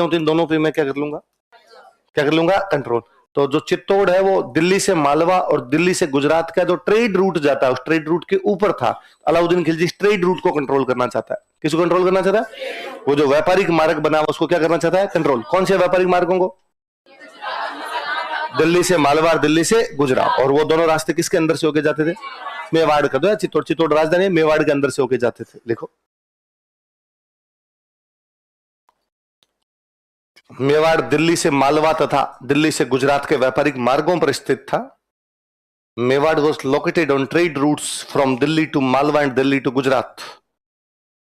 तो इन दोनों पे मैं क्या कर लूंगा? कंट्रोल। तो जो चित्तौड़ है वो दिल्ली से मालवा और दिल्ली से गुजरात का जो ट्रेड रूट जाता है, उस ट्रेड रूट के ऊपर था। अलाउद्दीन खिलजी इस ट्रेड रूट को कंट्रोल करना चाहता है। किसको कंट्रोल करना चाहता है? वो जो व्यापारिक मार्ग बना हुआ उसको क्या करना चाहता है? कंट्रोल। कौन से व्यापारिक मार्गों को? दिल्ली से मालवा, दिल्ली से गुजरात। और वो दोनों रास्ते किसके अंदर से होके जाते थे? मेवाड़ का। दो चित्तौड़ राजधानी मेवाड़ के अंदर से होके जाते थे। देखो, मेवाड़ दिल्ली से मालवा तथा दिल्ली से गुजरात के व्यापारिक मार्गों पर स्थित था। Mewar was located on trade routes from Delhi to Malwa and Delhi to Gujarat.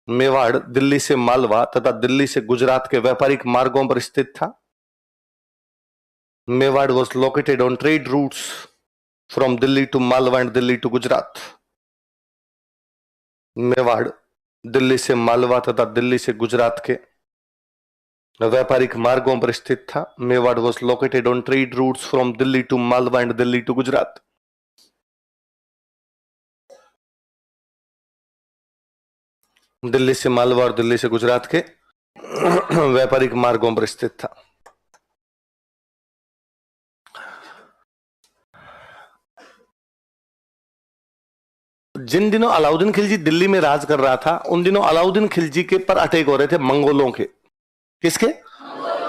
Mewar Delhi से मालवा तथा दिल्ली से गुजरात के व्यापारिक मार्गों पर स्थित था। Mewar was located on trade routes from Delhi to Malwa and Delhi to Gujarat. Mewar Delhi से मालवा तथा दिल्ली से गुजरात के व्यापारिक मार्गों पर स्थित था। Mewar was located on trade routes from Delhi to Malwa and Delhi to Gujarat. Delhi से मालवा और दिल्ली से गुजरात के व्यापारिक मार्गों पर स्थित था। जिन दिनों अलाउद्दीन खिलजी दिल्ली में राज कर रहा था, उन दिनों अलाउद्दीन खिलजी के पर अटैक हो रहे थे मंगोलों के। किसके?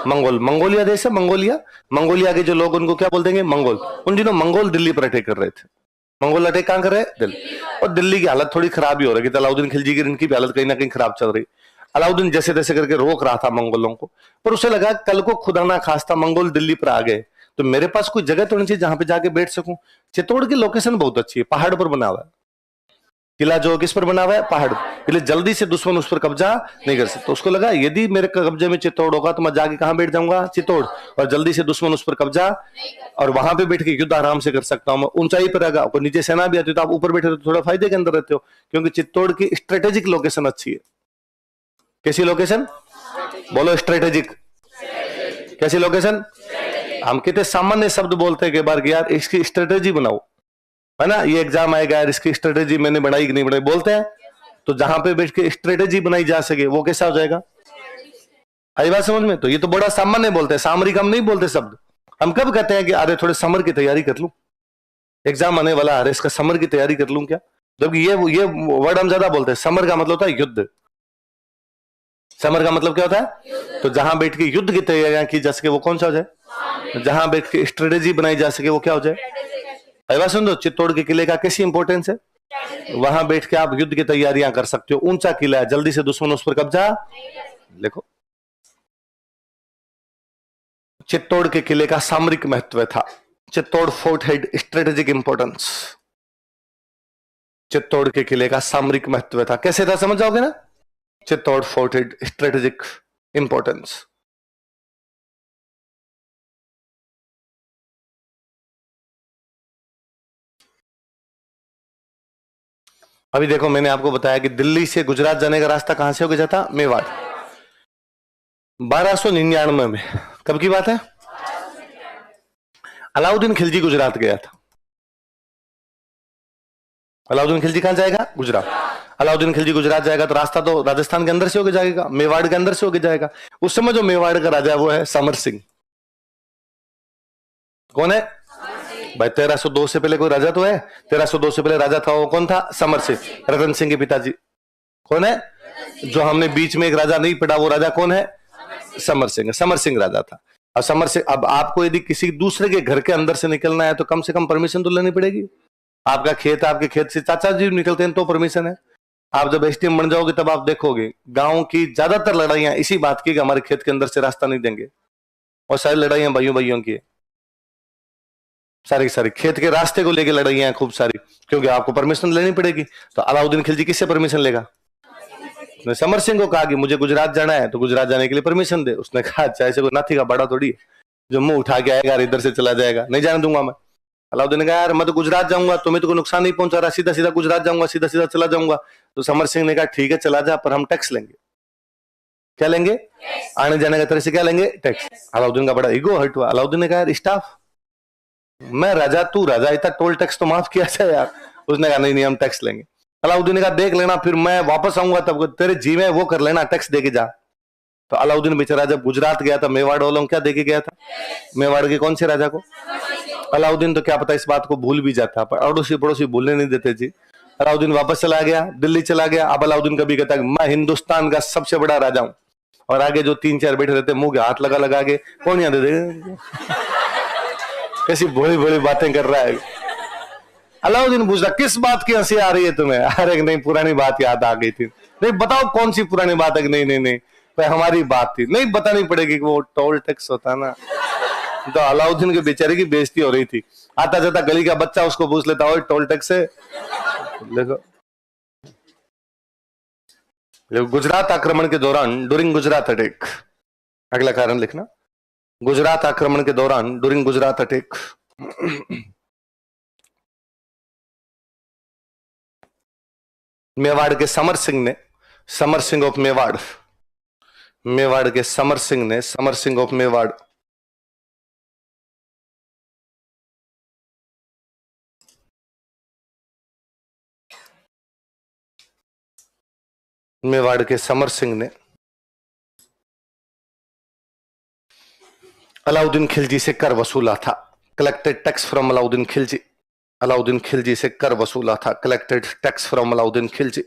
मंगोलिया देश है, मंगोलिया के जो लोग उनको क्या बोल देंगे? मंगोल। उन दिनों मंगोल दिल्ली पर अटैक कर रहे थे। मंगोल अटैक कहां कर रहे हैं? दिल्ली। और दिल्ली की हालत थोड़ी खराब ही हो रही थी। अलाउद्दीन खिलजी की इनकी भी हालत कहीं ना कहीं खराब चल रही। अलाउद्दीन जैसे तैसे करके रोक रहा था मंगोलों को, पर उसे लगा कल को खुदा ना खास्ता मंगोल दिल्ली पर आ गए तो मेरे पास कोई जगह तो नहीं चाहिए जहां पे जाके बैठ सकूं। चित्तौड़ की लोकेशन बहुत अच्छी है, पहाड़ पर बना हुआ है किला, जो किस पर बना हुआ है? पहाड़। इसलिए जल्दी से दुश्मन उस पर कब्जा नहीं कर सकता। उसको लगा यदि मेरे कब्जे में चित्तौड़ होगा तो मैं जाके कहां बैठ जाऊंगा? चित्तौड़। और जल्दी से दुश्मन उस पर कब्जा, और वहां पे बैठ के युद्ध आराम से कर सकता हूं। मैं ऊंचाई पर रहेगा, नीचे सेना भी आती है तो आप ऊपर बैठे तो थोड़ा फायदे के अंदर रहते हो, क्योंकि चित्तौड़ की स्ट्रेटेजिक लोकेशन अच्छी है। कैसी लोकेशन? बोलो, स्ट्रेटेजिक। कैसी लोकेशन? हम कितने सामान्य शब्द बोलते हैं कई बार कि यार इसकी स्ट्रेटेजी बनाओ, है ना, ये एग्जाम आएगा यार इसकी स्ट्रेटेजी मैंने बनाई कि नहीं बनाई, बोलते हैं। तो जहां पे बैठ के स्ट्रेटेजी बनाई जा सके वो कैसा हो जाएगा? आई बात समझ में? तो ये तो बड़ा सामान्य बोलते हैं, सामरिक हम नहीं बोलते शब्द। हम कब कहते हैं कि अरे थोड़े समर की तैयारी कर लूं, एग्जाम आने वाला, अरे इसका समर की तैयारी कर लूं क्या? जबकि ये वर्ड हम ज्यादा बोलते हैं। समर का मतलब होता है युद्ध। समर का मतलब क्या होता है? तो जहां बैठ के युद्ध की तैयारियां की जा सके वो कौन सा हो जाए? जहां बैठ के स्ट्रेटेजी बनाई जा सके वो क्या हो जाए? सुन दो, चित्तौड़ के किले का कैसी इंपॉर्टेंस है? वहां बैठ के आप युद्ध की तैयारियां कर सकते हो। ऊंचा किला है, जल्दी से दुश्मन उस पर कब्जा। देखो, चित्तौड़ के किले का सामरिक महत्व था। Chittor fort had strategic importance. Chittor के किले का सामरिक महत्व था। कैसे था समझ जाओगे ना? Chittor fort had strategic importance. अभी देखो, मैंने आपको बताया कि दिल्ली से गुजरात जाने का रास्ता कहां से होकर जाता? मेवाड़। 1299 में। कब की बात है? अलाउद्दीन खिलजी गुजरात गया था। अलाउद्दीन खिलजी कहां जाएगा? गुजरात। अलाउद्दीन खिलजी गुजरात जाएगा तो रास्ता तो राजस्थान के अंदर से होके जाएगा, मेवाड़ के अंदर से होके जाएगा। उस समय जो मेवाड़ का राजा वो है समर सिंह। कौन है भाई? 1302 से पहले कोई राजा तो है? 1302 से पहले राजा था, वो कौन था? समर सिंह, रतन सिंह के पिताजी। कौन है? जो हमने बीच में एक राजा नहीं पढ़ा, वो राजा कौन है? समर सिंह। समर सिंह राजा था। अब समर सिंह, अब आपको यदि किसी दूसरे के घर के अंदर से निकलना है तो कम से कम परमिशन तो लेनी पड़ेगी। आपका खेत, आपके खेत से चाचा जी निकलते हैं तो परमिशन है। आप जब एसटीएम बन जाओगे तब आप देखोगे गांव की ज्यादातर लड़ाइयां इसी बात की कि हमारे खेत के अंदर से रास्ता नहीं देंगे, और सारी लड़ाइयां भाइयों भाइयों की है। सारी सारी खेत के रास्ते को लेकर लड़ाइयां खूब सारी, क्योंकि आपको परमिशन लेनी पड़ेगी। तो अलाउद्दीन खिलजी किससे परमिशन लेगा? उसने समर सिंह को कहा कि मुझे गुजरात जाना है, तो गुजरात जाने के लिए परमिशन दे। उसने कहा अच्छा, ऐसे कोई नाथी का बड़ा थोड़ी है जो मुंह उठा के आएगा इधर से चला जाएगा, नहीं जाने दूंगा मैं। अलाउद्दीन ने कहा यार मैं तो गुजरात जाऊंगा, तुम्हें तो कोई नुकसान नहीं पहुंचा रहा, सीधा सीधा गुजरात जाऊंगा, सीधा सीधा चला जाऊंगा। तो समर सिंह ने कहा ठीक है चला जा, पर हम टैक्स लेंगे। क्या लेंगे? आने जाने का तरह से क्या लेंगे? टैक्स। अलाउद्दीन का बड़ा ईगो हर्ट हुआ। अलाउद्दीन ने कहा यार स्टाफ, मैं राजा तू राजा, इतना टोल टैक्स तो माफ किया जाए यार। उसने कहा नहीं नहीं हम टैक्स लेंगे। अलाउद्दीन ने कहा देख लेना, फिर मैं वापस आऊंगा तब तेरे जी में वो कर लेना, टैक्स देके जा। तो अलाउद्दीन बेचारा जब गुजरात गया था, मेवाड़ वालों को क्या देके गया था? मेवाड़ के कौन से राजा को? अलाउद्दीन तो क्या पता इस बात को भूल भी जाता, पर अड़ोसी पड़ोसी भूलने नहीं देते जी। अलाउद्दीन वापस चला गया, दिल्ली चला गया। अब अलाउद्दीन कभी कहता है मैं हिंदुस्तान का सबसे बड़ा राजा हूं, और आगे जो 3-4 बैठे रहते मुंह के हाथ लगा लगा के कौन याद दे कैसी भोली भोली बातें कर रहा है। अलाउद्दीन पूछा किस बात की हंसी आ रही है तुम्हें? अरे नहीं पुरानी बात याद आ गई थी। नहीं बताओ कौन सी पुरानी बात है? नहीं नहीं नहीं भाई हमारी बात थी। नहीं बतानी पड़ेगी, वो टोल टैक्स होता ना। तो अलाउद्दीन के बेचारे की बेइज्जती हो रही थी। आता जाता गली का बच्चा उसको पूछ लेता हो टोल टैक्स है। देखो गुजरात आक्रमण के दौरान, ड्यूरिंग गुजरात अटैक, अगला कारण लिखना, गुजरात आक्रमण के दौरान, ड्यूरिंग गुजरात अटैक, मेवाड़ के समर सिंह ने, समर सिंह ऑफ मेवाड़, मेवाड़ के समर सिंह ने, समर सिंह ऑफ मेवाड़ मेवाड़ के समर सिंह ने अलाउद्दीन खिलजी से कर वसूला था। Collected tax from Alauddin Khilji, Alauddin Khilji से कर वसूला था। Collected tax from Alauddin Khilji.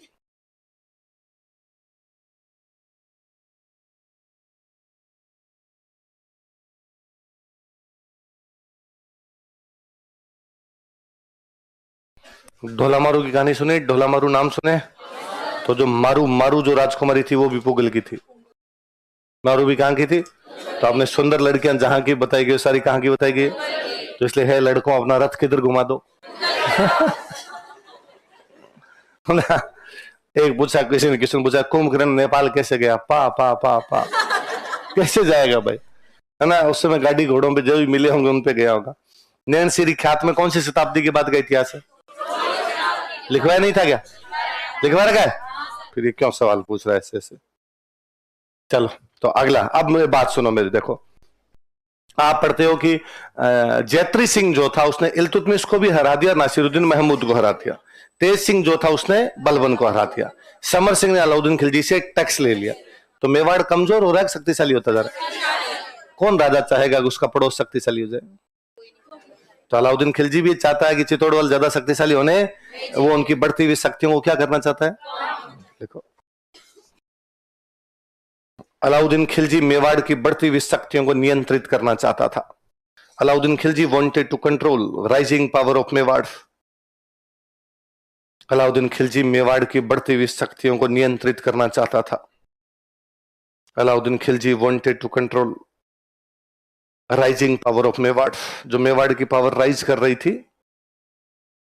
Dhola Maru की कहानी सुने? ढोला मारू नाम सुने? तो जो मारू, मारू जो राजकुमारी थी वो भी पुगल की थी। मारू भी कहां की थी? तो आपने सुंदर लड़कियां जहां की बताई गई सारी कहां की बताई गई? तो इसलिए है लड़कों अपना रथ किधर घुमा दो। एक पूछा किसी ने पूछा कुंभकर्ण नेपाल कैसे गया? पा पा पा पा कैसे जाएगा भाई, है ना? उस समय गाड़ी घोड़ों पे जो भी मिले होंगे उन पे गया होगा। नैन सीरी ख्यात में कौन सी शताब्दी की बात का इतिहास है? लिखवाया नहीं था क्या? लिखवा रखा है? फिर ये क्यों सवाल पूछ रहा है ऐसे ऐसे? चलो तो अगला, अब मेरी बात सुनो मेरी। देखो आप पढ़ते हो कि जैत्री सिंह जो था उसने इल्तुतमिश को भी हरा दिया, नासिरुद्दीन महमूद को हरा दिया। तेज सिंह जो था उसने बलबन को हरा दिया। समर सिंह ने अलाउद्दीन खिलजी से टैक्स ले लिया। तो मेवाड़ कमजोर हो रहा है, शक्तिशाली होता जा रहा है। कौन राजा चाहेगा कि उसका पड़ोस शक्तिशाली हो जाए? तो अलाउद्दीन खिलजी भी चाहता है कि चित्तौड़वाल ज्यादा शक्तिशाली होने, वो उनकी बढ़ती हुई शक्तियों को क्या करना चाहता है? देखो अलाउद्दीन खिलजी मेवाड़ की बढ़ती हुई शक्तियों को नियंत्रित करना चाहता था। Alauddin Khilji wanted to control rising power of Mewar. Alauddin Khilji Mewar की बढ़ती हुई शक्तियों को नियंत्रित करना चाहता था। Alauddin Khilji wanted to control rising power of Mewar. जो मेवाड़ की पावर राइज कर रही थी,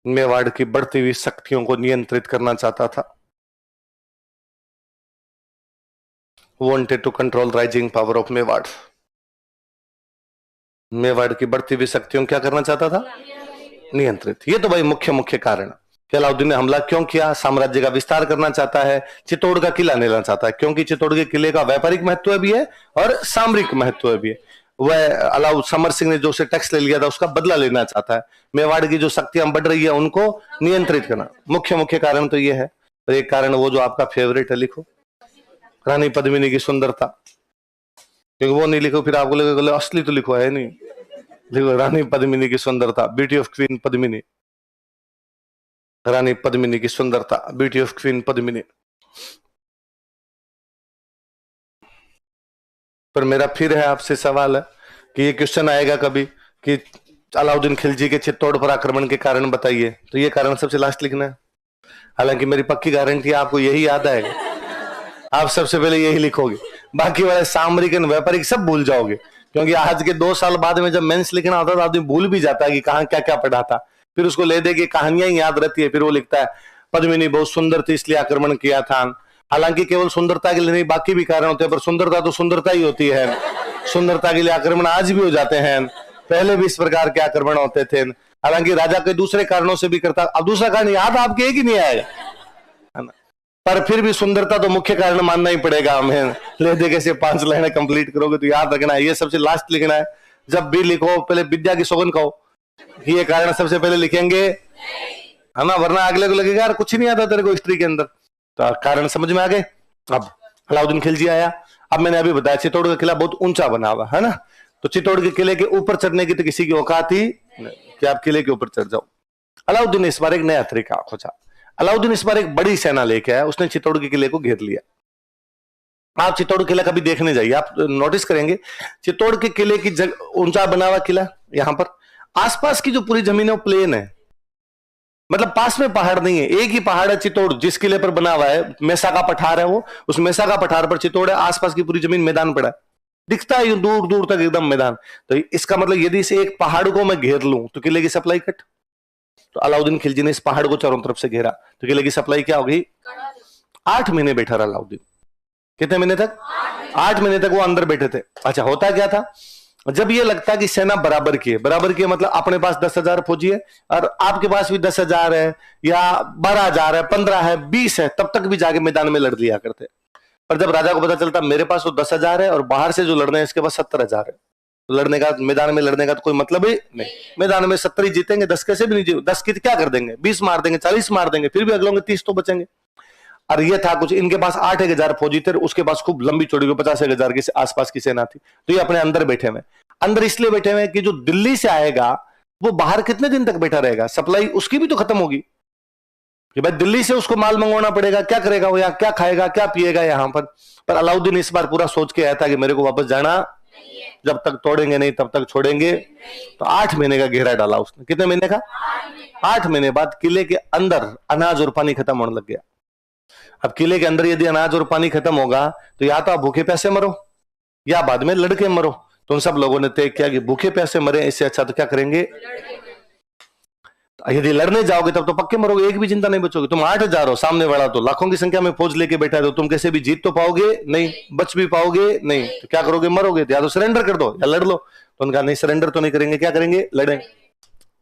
मेवाड़ की बढ़ती हुई शक्तियों को नियंत्रित करना चाहता था। Wanted to control rising power of Mewar. Mewar की बढ़ती हुई शक्तियों क्या करना चाहता था? नियंत्रित। ये तो भाई मुख्य मुख्य कारण कि अलाउद्दीन ने हमला क्यों किया? साम्राज्य का विस्तार करना चाहता है, चित्तौड़ का किला लेना चाहता है, क्योंकि चित्तौड़ के किले का व्यापारिक महत्व भी है और सामरिक महत्व भी है। वह अलाउ समर सिंह ने जो उसे टैक्स ले लिया था उसका बदला लेना चाहता है। मेवाड़ की जो शक्तियां बढ़ रही है उनको नियंत्रित करना। मुख्य कार्रण तो यह है। तो एक कारण वो जो आपका फेवरेट है, लिखो रानी पद्मिनी की सुंदरता, क्योंकि वो नहीं लिखो फिर आपको लगेगा असली तो लिखो है नहीं। लिखो रानी पद्मिनी की सुंदरता, ब्यूटी ऑफ क्वीन पद्मिनी, रानी पद्मिनी की सुंदरता, ब्यूटी ऑफ क्वीन पद्मिनी। पर मेरा फिर है आपसे सवाल है कि ये क्वेश्चन आएगा कभी कि अलाउद्दीन खिलजी के चित्तौड़ पर आक्रमण के कारण बताइए, तो ये कारण सबसे लास्ट लिखना है। हालांकि मेरी पक्की गारंटी है आपको यही याद आएगा, आप सबसे पहले यही लिखोगे, बाकी वाले सामरिक व्यापारिक सब भूल जाओगे। क्योंकि आज के 2 साल बाद में जब मेंस लिखना होता है तो आदमी भूल भी जाता है कि कहाँ क्या क्या पढ़ा था, फिर उसको ले दे के कहानियां ही याद रहती है। फिर वो लिखता है पद्मिनी बहुत सुंदर थी इसलिए आक्रमण किया था। हालांकि केवल सुंदरता के लिए नहीं, बाकी भी कारण होते हैं, पर सुंदरता तो सुंदरता ही होती है। सुंदरता के लिए आक्रमण आज भी हो जाते हैं, पहले भी इस प्रकार के आक्रमण होते थे। हालांकि राजा के दूसरे कारणों से भी करता। अब दूसरा कारण याद आपके एक ही नहीं आएगा, है ना, पर फिर भी सुंदरता तो मुख्य कारण मानना ही पड़ेगा हमें। ले दे के 5 लाइनें कंप्लीट करोगे तो याद रखना है, ये सबसे लास्ट लिखना है। जब भी लिखो पहले विद्या की सौगंध खाओ कि ये कारण सबसे पहले लिखेंगे, है ना, वरना अगले को लगेगा यार कुछ नहीं आता तेरे को हिस्ट्री के अंदर। तो कारण समझ में आ गए। अब अलाउद्दीन खिलजी आया। अब मैंने अभी बताया चित्तौड़ का किला बहुत ऊंचा बना हुआ है ना, तो चित्तौड़ के किले के ऊपर चढ़ने की तो किसी की औकात ही नहीं कि आप किले के ऊपर चढ़ जाओ। अलाउद्दीन ने इस बार एक नया तरीका खोजा। अलाउद्दीन इस बार एक बड़ी सेना लेके आया, उसने चित्तौड़ के किले को घेर लिया। आप चित्तौड़ किला कभी देखने जाइए, आप नोटिस करेंगे चित्तौड़ के किले की ऊंचा बना हुआ किला, यहां पर आसपास की जो पूरी जमीन है वो प्लेन है, मतलब पास में पहाड़ नहीं है। एक ही पहाड़ है चित्तौड़ जिस किले पर बना हुआ है, मेसा का पठार है वो, उस मेसा का पठार पर चित्तौड़ है, आसपास की पूरी जमीन मैदान पड़ा है, दिखता है दूर दूर तक एकदम मैदान। तो इसका मतलब यदि इस एक पहाड़ को मैं घेर लूं तो किले की सप्लाई कट। तो अलाउद्दीन खिलजी ने इस पहाड़ को चारों तरफ से घेरा तो किले की सप्लाई क्या हो गई। 8 महीने बैठा रहा अलाउद्दीन। कितने महीने तक? 8 महीने तक वो अंदर बैठे थे। अच्छा, होता क्या था, जब ये लगता कि सेना बराबर की है, बराबर की है मतलब अपने पास 10,000 फौजी है और आपके पास भी 10,000 है या 12,000 है, 15 है, 20 है, तब तक भी जाके मैदान में लड़ लिया करते। पर जब राजा को पता चलता मेरे पास तो 10,000 है और बाहर से जो लड़ रहे हैं इसके पास 70,000 है, तो लड़ने का, मैदान में लड़ने का तो कोई मतलब ही नहीं। मैदान में 70 ही जीतेंगे, 10 कैसे भी नहीं जीते, 10 की क्या कर देंगे, 20 मार देंगे, 40 मार देंगे, फिर भी अगलों के 30 तो बचेंगे। और ये था कुछ, इनके पास 8,000 फौजी थे, उसके पास खूब लंबी चौड़ी 50,000 की आसपास की सेना थी। तो ये अपने अंदर बैठे हुए, अंदर इसलिए बैठे हुए कि जो दिल्ली से आएगा वो बाहर कितने दिन तक बैठा रहेगा, सप्लाई उसकी भी तो खत्म होगी कि भाई दिल्ली से उसको माल मंगवाना पड़ेगा, क्या करेगा वो, यहाँ क्या खाएगा क्या पिएगा यहां पर अलाउद्दीन इस बार पूरा सोच के आया था कि मेरे को वापस जाना, जब तक तोड़ेंगे नहीं तब तक छोड़ेंगे। तो 8 महीने का घेरा डाला उसने। कितने महीने का? 8 महीने बाद किले के अंदर अनाज और पानी खत्म होने लग गया। अब किले के अंदर यदि अनाज और पानी खत्म होगा तो या तो आप भूखे प्यासे मरो या बाद में लड़के मरो। तो उन सब लोगों ने तय किया कि भूखे प्यासे मरे, इससे अच्छा तो क्या करेंगे, यदि लड़ने जाओगे तब तो पक्के मरोगे, एक भी चिंता नहीं बचोगे। तुम 8,000 हो, सामने वाला तो लाखों की संख्या में फौज लेके बैठा है, तो तुम कैसे भी जीत तो पाओगे नहीं, बच भी पाओगे नहीं, तो क्या करोगे, मरोगे। तो या तो सरेंडर कर दो या लड़ लो। तो उनका नहीं, सरेंडर तो नहीं करेंगे, क्या करेंगे, लड़ेंगे।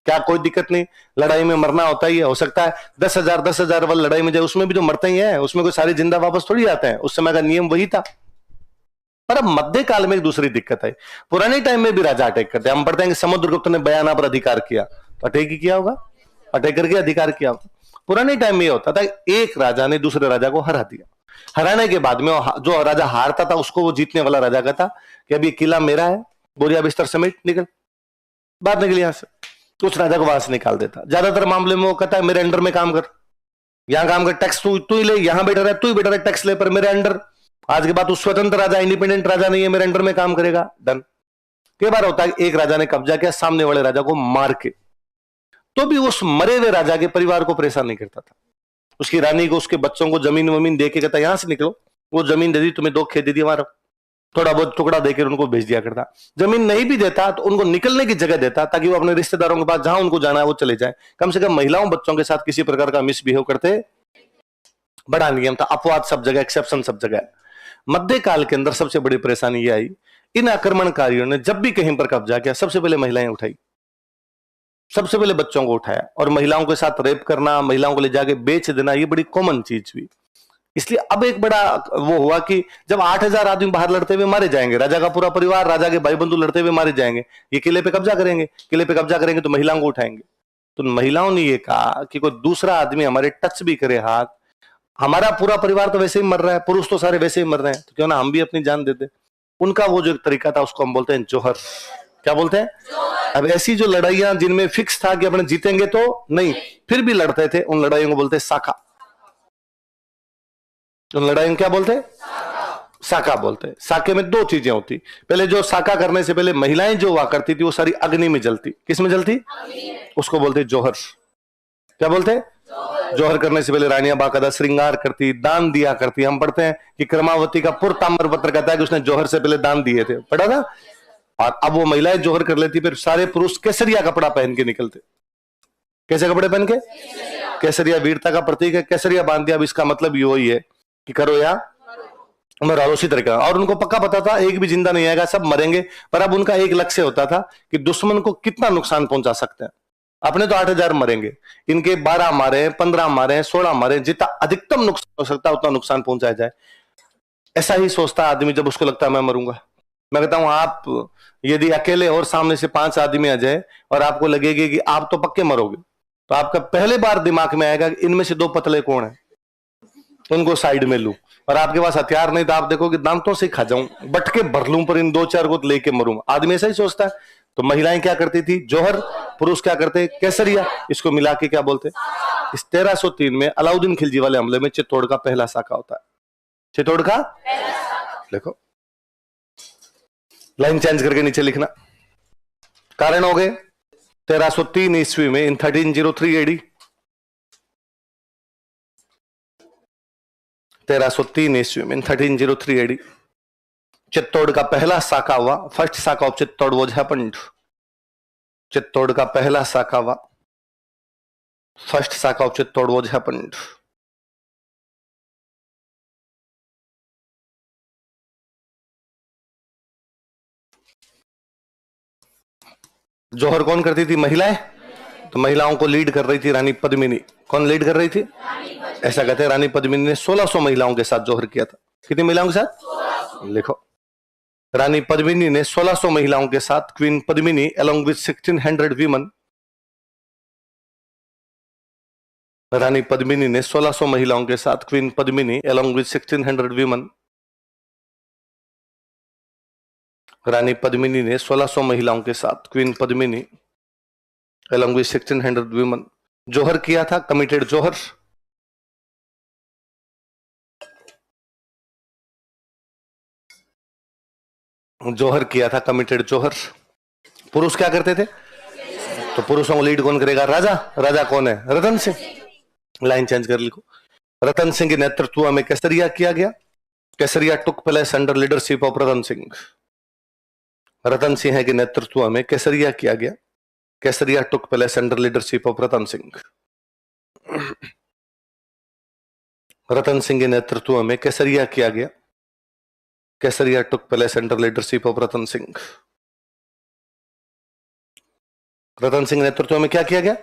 क्या कोई दिक्कत नहीं, लड़ाई में मरना होता ही है, हो सकता है 10,000 वाली लड़ाई में जाए, उसमें भी तो मरते ही है, उसमें कोई सारे जिंदा वापस थोड़ी आते हैं, उस समय का नियम वही था। पर अब मध्य काल में एक दूसरी दिक्कत है, पुराने टाइम में भी राजा अटैक करते हैं। हम पढ़ते हैं कि समुद्रगुप्त ने बयाना पर अधिकार किया, तो अटैक ही किया होगा, अटैक करके अधिकार किया होगा। पुराने टाइम में ये होता था, एक राजा ने दूसरे राजा को हरा दिया, हराने के बाद में जो राजा हारता था उसको वो जीतने वाला राजा कहता कि अभी किला मेरा है, बोरिया बिस्तर समेट निकल, बात निकली यहां से, तो उस राजा को वहां से निकाल देता। ज्यादातर मामले में वो कहता है मेरे अंडर में काम कर, यहां काम कर, टैक्स तू ही ले, यहां बैठा रहे, तू ही बैठा रहे, टैक्स ले, पर मेरे अंडर। आज के बाद तू स्वतंत्र राजा, इंडिपेंडेंट राजा नहीं है, मेरे अंडर में काम करेगा, डन। कई बार होता है एक राजा ने कब्जा किया सामने वाले राजा को मार के, तो भी उस मरे हुए राजा के परिवार को परेशान नहीं करता था। उसकी रानी को, उसके बच्चों को जमीन वमीन दे के कहता यहां से निकलो, वो जमीन दे दी तुम्हें, 2 खेत दे दिए, हमारा थोड़ा बहुत टुकड़ा देकर उनको भेज दिया करता। जमीन नहीं भी देता तो उनको निकलने की जगह देता, ताकि वो अपने रिश्तेदारों के पास जहां उनको जाना है वो चले जाए। कम से कम महिलाओं बच्चों के साथ किसी प्रकार का मिसबिहेव करते, बड़ा नियम था। अपवाद सब जगह, एक्सेप्शन सब जगह। मध्य काल के अंदर सबसे बड़ी परेशानी ये आई, इन आक्रमणकारियों ने जब भी कहीं पर कब्जा किया सबसे पहले महिलाएं उठाई, सबसे पहले बच्चों को उठाया, और महिलाओं के साथ रेप करना, महिलाओं को ले जाके बेच देना, ये बड़ी कॉमन चीज हुई। इसलिए अब एक बड़ा वो हुआ कि जब 8,000 आदमी बाहर लड़ते हुए मारे जाएंगे, राजा का पूरा परिवार, राजा के भाई बंधु लड़ते हुए मारे जाएंगे, ये किले पे कब्जा करेंगे, किले पे कब्जा करेंगे तो महिलाओं को उठाएंगे। तो महिलाओं ने ये कहा कि कोई दूसरा आदमी हमारे टच भी करे हाथ, हमारा पूरा परिवार तो वैसे ही मर रहा है, पुरुष तो सारे वैसे ही मर रहे हैं, तो क्यों ना हम भी अपनी जान दे दे। उनका वो जो तरीका था उसको हम बोलते हैं जोहर। क्या बोलते हैं? अब ऐसी जो लड़ाइयां जिनमें फिक्स था कि अपने जीतेंगे तो नहीं, फिर भी लड़ते थे, उन लड़ाइयों को बोलते हैं साका। उन लड़ाइयों क्या बोलते हैं? साका बोलते हैं। साके में दो चीजें होती, पहले जो साका करने से पहले महिलाएं जो हुआ करती थी वो सारी अग्नि में जलती। किस में जलती? उसको बोलते जोहर। क्या बोलते हैं? जोहर करने से पहले रानियां बाकायदा श्रृंगार करती, दान दिया करती। हम पढ़ते हैं कि क्रमावती का पुर ताम्रपत्र कहता है कि उसने जोहर से पहले दान दिए थे, पढ़ा था। और अब वो महिलाएं जोहर कर लेती, फिर सारे पुरुष केसरिया कपड़ा पहन के निकलते। कैसे कपड़े पहन के? केसरिया वीरता का प्रतीक है, केसरिया बांध दिया। अब इसका मतलब ये वही है कि करो या मरो, उसी तरह का। और उनको पक्का पता था एक भी जिंदा नहीं आएगा, सब मरेंगे। पर अब उनका एक लक्ष्य होता था कि दुश्मन को कितना नुकसान पहुंचा सकते हैं। अपने तो 8,000 मरेंगे, इनके 12 मारे, 15 मारे, 16 मारे, जितना अधिकतम नुकसान हो सकता है उतना नुकसान पहुंचाया जाए। ऐसा ही सोचता आदमी जब उसको लगता है मैं मरूंगा। मैं कहता हूं आप यदि अकेले और सामने से 5 आदमी आ जाए और आपको लगेगी कि आप तो पक्के मरोगे, तो आपका पहले बार दिमाग में आएगा कि इनमें से 2 पतले कौन है, उनको साइड में लूं। और आपके पास हथियार नहीं तो आप देखो कि दांतों से खा जाऊं, बट के भर लूं, पर इन 2-4 को लेके मरूंगा। आदमी ऐसा ही सोचता है। तो महिलाएं क्या करती थी? जोहर। पुरुष क्या करते? केसरिया। इसको मिला के क्या बोलते? इस 1303 में अलाउद्दीन खिलजी वाले हमले में चित्तौड़ का पहला साका होता है। चित्तौड़ का देखो, लाइन चेंज करके नीचे लिखना। कारण हो गए 1303 ईस्वी में, इन 1303 एडी, 1303 ईस्वी में, इन 1303 एडी चित्तौड़ का पहला साका हुआ। First saka of Chittor was happened. Chittor का पहला साका हुआ, first saka of Chittor was happened. जोहर कौन करती थी? महिलाएं। तो महिलाओं को लीड कर रही थी रानी पद्मिनी। कौन लीड कर रही थी? ऐसा कहते हैं रानी पद्मिनी ने 1600 महिलाओं के साथ जोहर किया था। कितनी महिलाओं के साथ? लिखो, रानी पद्मिनी ने 1600 महिलाओं के साथ, queen Padmini along with 1600 women, रानी पद्मिनी ने 1600 महिलाओं के साथ, queen Padmini along with 1600 women, रानी पद्मिनी ने 1600 महिलाओं के साथ, queen Padmini along with 1600 women, जोहर किया था। कमिटेड जोहर। जोहर किया था, कमिटेड जोहर। पुरुष क्या करते थे? तो पुरुषों को लीड कौन करेगा? राजा। राजा कौन है? रतन सिंह। लाइन चेंज कर लिखो। रतन सिंह के नेतृत्व में केसरिया किया गया। Kesariya took place under leadership of Ratan Singh. Ratan Singh के नेतृत्व में केसरिया किया गया। Kesariya took place under leadership of Ratan Singh. Ratan Singh के नेतृत्व में केसरिया किया गया। Kesariya took place under leadership of Ratan Singh. Ratan Singh नेतृत्व में क्या किया गया?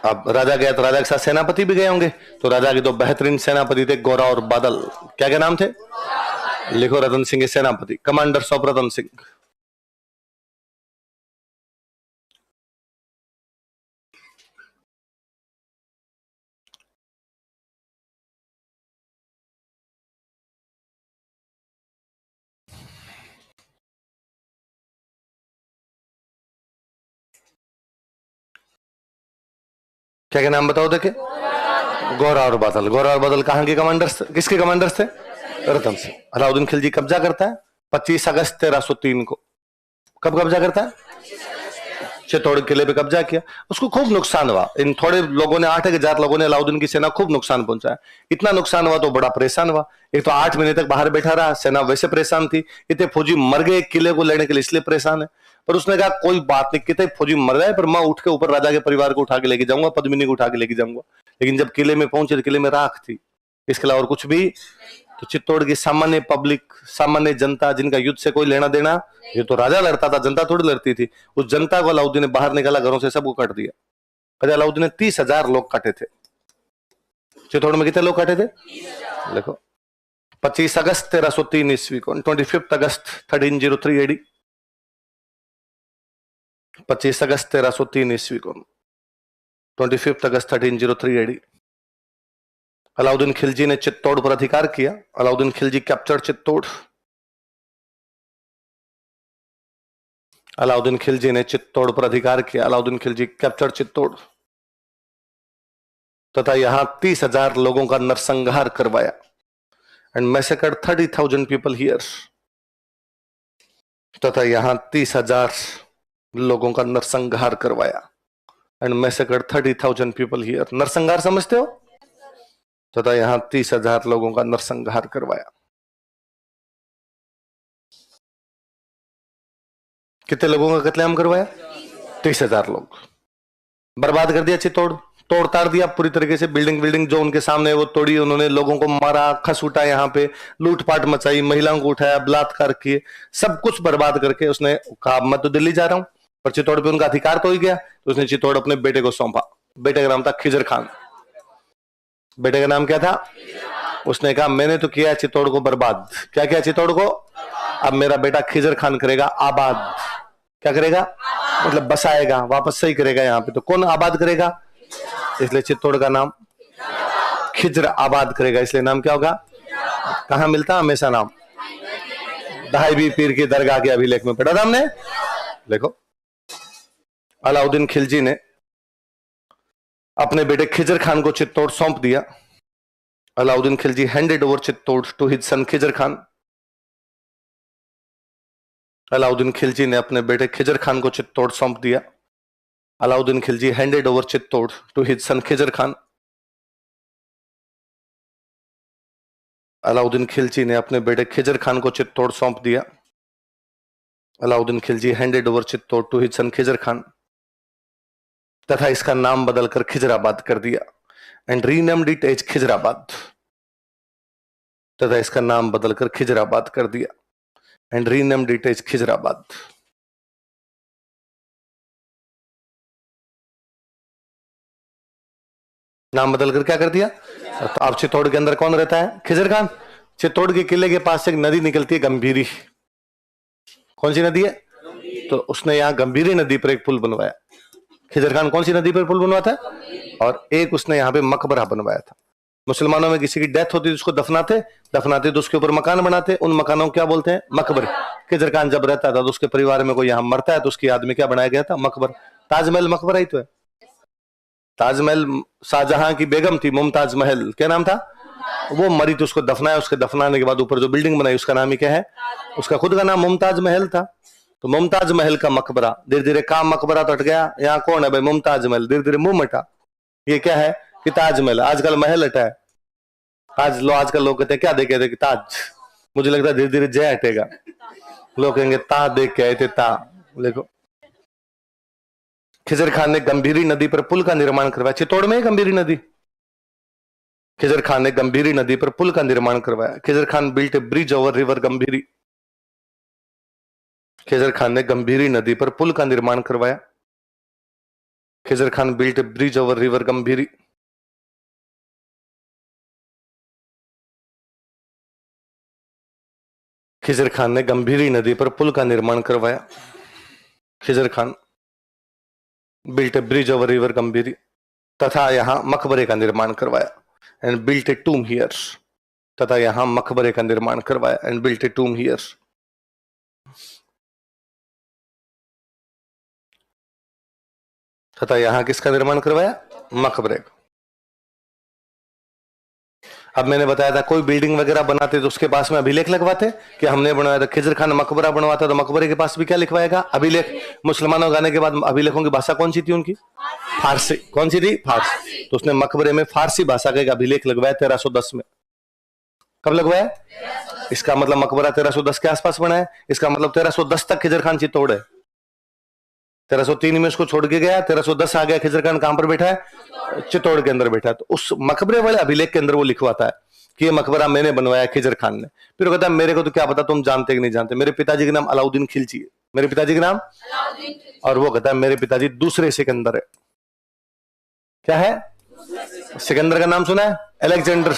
अब राजा गया तो राजा के साथ सेनापति भी गए होंगे। तो राजा के 2 बेहतरीन सेनापति थे, गोरा और बादल। क्या क्या नाम थे? लिखो, रतन सिंह के सेनापति, कमांडर्स ऑफ रतन सिंह। क्या क्या नाम बताओ देखे? गोरा और बादल। गोरा और बादल कहां के कमांडर्स? किसके कमांडर्स थे? रतन सिंह। अलाउद्दीन खिलजी कब्जा करता है 25 अगस्त 1303 को। कब कब्जा करता है? चित्तौड़ किले पे कब्जा किया। उसको खूब नुकसान हुआ। इन थोड़े लोगों ने, 8,000 लोगों ने अलाउद्दीन की सेना खूब नुकसान पहुंचाया। इतना नुकसान हुआ तो बड़ा परेशान हुआ। एक तो 8 महीने तक बाहर बैठा रहा, सेना वैसे परेशान थी। इतने फौजी मर गए किले को लेने के लिए, इसलिए परेशान है। पर उसने कहा कोई बात नहीं, कितने फौजी मर जाए पर मैं उठ के ऊपर राजा के परिवार को उठा के लेके जाऊंगा, पद्मिनी को उठा के लेके जाऊंगा। लेकिन जब किले में पहुंचे तो किले में राख थी, इसके अलावा और कुछ भी। तो चित्तौड़ की सामान्य पब्लिक, सामान्य जनता, जिनका युद्ध से कोई लेना देना, ये तो राजा लड़ता था, जनता थोड़ी लड़ती थी। उस जनता को अलाउद्दीन ने बाहर निकाला घरों से, सबको काट दिया। अलाउद्दीन ने 30,000 लोग काटे थे। चित्तौड़ में कितने लोग काटे थे? देखो 25 अगस्त 1303 ईस्वी को, 25 अगस्त 1303 एडी, 25 अगस्त 1303 ईस्वी को, 25 अगस्त 1303 एडी, अलाउद्दीन खिलजी ने चित्तौड़ पर अधिकार किया। अलाउद्दीन खिलजी कैप्चर चित्तौड़। अलाउद्दीन खिलजी ने चित्तौड़ पर अधिकार किया। अलाउद्दीन खिलजी कैप्चर चित्तौड़ तथा यहां 30,000 लोगों का नरसंहार करवाया एंड मैसेकर्ड 30,000 पीपल हियर। तथा यहां 30,000 लोगों का नरसंहार करवाया एंड मैसेकर्ड 30,000 पीपल हियर। नरसंहार समझते हो? तथा यहां 30,000 लोगों का नरसंहार करवाया। कितने लोगों का कत्लेआम करवाया? 30,000 लोग। बर्बाद कर दिया चित्तौड़, तोड़ ताड़ दिया पूरी तरीके से। बिल्डिंग जो उनके सामने वो तोड़ी, उन्होंने लोगों को मारा, खस उठा, यहाँ पे लूटपाट मचाई, महिलाओं को उठाया, बलात्कार किए, सब कुछ बर्बाद करके उसने कहा मैं तो दिल्ली जा रहा हूं, पर चित्तौड़ पे उनका अधिकार तो ही गया। तो उसने चित्तौड़ अपने बेटे को सौंपा। बेटे का नाम था खिजर खान। बेटे का नाम क्या था? उसने कहा मैंने तो किया चित्तौड़ को बर्बाद। क्या किया चित्तौड़ को? अब मेरा बेटा खिजर खान करेगा आबाद। क्या करेगा? मतलब बसाएगा, वापस सही करेगा यहाँ पे। तो कौन आबाद करेगा? इसलिए चित्तौड़ का नाम खिजर आबाद करेगा। इसलिए नाम क्या होगा? कहां मिलता हमेशा नाम? दहाईबी पीर की दरगाह के अभिलेख में पढ़ा था हमने। देखो अलाउद्दीन खिलजी ने अपने बेटे खिजर खान को चित्तौड़ सौंप दिया। Alauddin Khilji handed over Chittor to his son Khizr Khan. Alauddin Khilji ने अपने बेटे खिजर खान को चित्तौड़ सौंप दिया। Alauddin Khilji handed over Chittor to his son Khizr Khan. Alauddin Khilji ने अपने बेटे खिजर खान को चित्तौड़ सौंप दिया। Alauddin Khilji handed over Chittor to his son Khizr Khan तथा इसका नाम बदलकर खिजराबाद कर दिया and renamed it as Khizrabad. तथा इसका नाम बदलकर खिजराबाद कर दिया and renamed it as Khizrabad. नाम बदलकर क्या कर दिया? तो अब चित्तौड़ के अंदर कौन रहता है? खिजर खान। चित्तौड़ के किले के पास से एक नदी निकलती है गंभीरी। कौन सी नदी है? तो उसने यहां गंभीरी नदी पर एक पुल बनवाया। खिजर खान कौन सी नदी पर पुल बनवाता है? और एक उसने यहाँ पे मकबरा बनवाया था। मुसलमानों में किसी की डेथ होती है उसको दफनाते तो उसके ऊपर मकान बनाते, उन मकानों को क्या बोलते हैं? मकबरे। खिजर खान जब रहता था तो उसके परिवार में कोई यहाँ मरता है तो उसकी याद में क्या बनाया गया था? मकबर। ताजमहल मकबरा ही तो है। ताजमहल शाहजहां की बेगम थी मुमताज महल, क्या नाम था? वो मरी तो उसको दफनाया, उसके दफनाने के बाद ऊपर जो बिल्डिंग बनाई उसका नाम ही क्या है? उसका खुद का नाम मुमताज महल था। तो मुमताज महल का मकबरा, धीरे धीरे काम मकबरा तो हट गया। यहाँ कौन है भाई? मुमताज महल। धीरे धीरे मुंह मटा, ये क्या है? कि ताजमहल। आजकल महल हटा है। आजकल लोग कहते हैं क्या देखे थे? कि ताज। मुझे लगता है धीरे धीरे जय हटेगा, लोग कहेंगे ता देख के आए थे ता। देखो खिजर खान ने गंभीरी नदी पर पुल का निर्माण करवाया। चित्तौड़ में गंभीरी नदी। खिजर खान ने गंभीरी नदी पर पुल का निर्माण करवाया। Khizr Khan built a bridge over river Gambhiri. Khizr Khan ने गंभीरी नदी पर पुल का निर्माण करवाया। Khizr Khan built a bridge over river Gambhiri. Khizr Khan ने गंभीरी नदी पर पुल का निर्माण करवाया। Khizr Khan built a bridge over river Gambhiri तथा यहां मकबरे का निर्माण करवाया and built a tomb here. तथा यहां मकबरे का निर्माण करवाया and built a tomb here. तथा यहां किसका निर्माण करवाया? मकबरे का। अब मैंने बताया था कोई बिल्डिंग वगैरह बनाते तो उसके पास में अभिलेख लगवाते कि हमने बनवाया था। खिजर खान मकबरा बनवाता तो मकबरे के पास भी क्या लिखवाएगा? अभिलेख। मुसलमानों के आने के बाद अभिलेखों की भाषा कौन सी थी उनकी? फारसी। कौन सी थी? फारसी। तो उसने मकबरे में फारसी भाषा का एक अभिलेख लगवाया 1310 में। कब लगवाया? इसका मतलब मकबरा 1310 के आसपास बना है। इसका मतलब 1310 तक खिजर खान चित्तौड़ है। 1303 में उसको छोड़ के गया, 1310 आ गया। खिजर खान कहां पर बैठा है? चित्तौड़ के अंदर बैठा है। तो उस मकबरे वाले अभिलेख के अंदर वो लिखवाता है कि ये मकबरा मैंने बनवाया खिजर खान ने। फिर वो कहता है मेरे को तो क्या पता तुम जानते कि नहीं जानते, मेरे पिताजी का नाम अलाउद्दीन खिलजी है। मेरे पिताजी का नाम? और वो कहता है मेरे पिताजी दूसरे सिकंदर है। क्या है? सिकंदर का नाम सुना है? अलेक्जेंडर।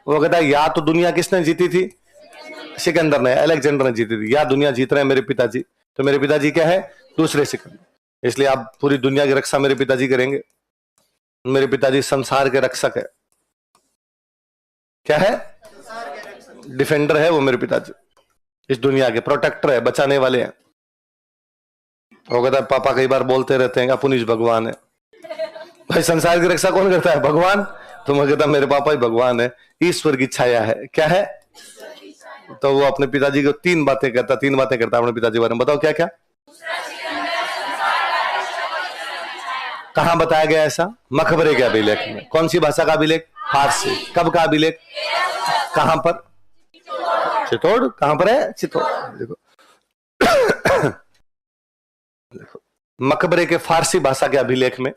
वो कहता है या तो दुनिया किसने जीती थी, सिकंदर ने, अलेक्जेंडर ने जीती थी, या दुनिया जीत रहे हैं मेरे पिताजी, तो मेरे पिताजी क्या है, दूसरे सिकंदर, इसलिए आप पूरी दुनिया की रक्षा मेरे पिताजी करेंगे। मेरे पिताजी संसार के रक्षक है, क्या है, डिफेंडर है वो मेरे पिताजी, इस दुनिया के प्रोटेक्टर है, बचाने वाले हैं। वो कहता है पापा कई बार बोलते रहते हैं पुनिश भगवान है। भाई संसार की रक्षा कौन करता है, भगवान। तो मैं कहता मेरे पापा ही भगवान है, ईश्वर की छाया है, क्या है। तो वो अपने पिताजी को तीन बातें करता अपने पिताजी के बारे में, बताओ क्या क्या। कहां बताया गया ऐसा, मकबरे के अभिलेख में। कौन सी भाषा का अभिलेख, फारसी। कब का अभिलेख, कहां पर, चित्तौड़। कहां पर है, चित्तौड़। देखो देखो मकबरे के फारसी भाषा के अभिलेख में,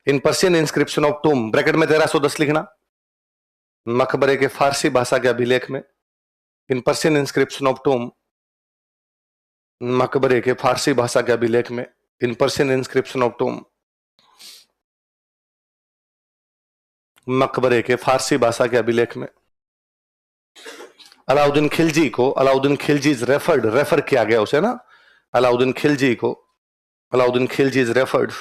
in Persian inscription of tomb, bracket में 1310 लिखना। मकबरे के फारसी भाषा के अभिलेख में, इन पर्शियन इंस्क्रिप्शन ऑफ टूम, मकबरे के फारसी भाषा के अभिलेख में, इन पर्शियन इंस्क्रिप्शन ऑफ टूम, मकबरे के फारसी भाषा के अभिलेख में अलाउद्दीन खिलजी को, अलाउद्दीन खिलजी इज रेफर किया गया उसे ना, अलाउद्दीन खिलजी को, अलाउद्दीन खिलजी इज रेफर्ड,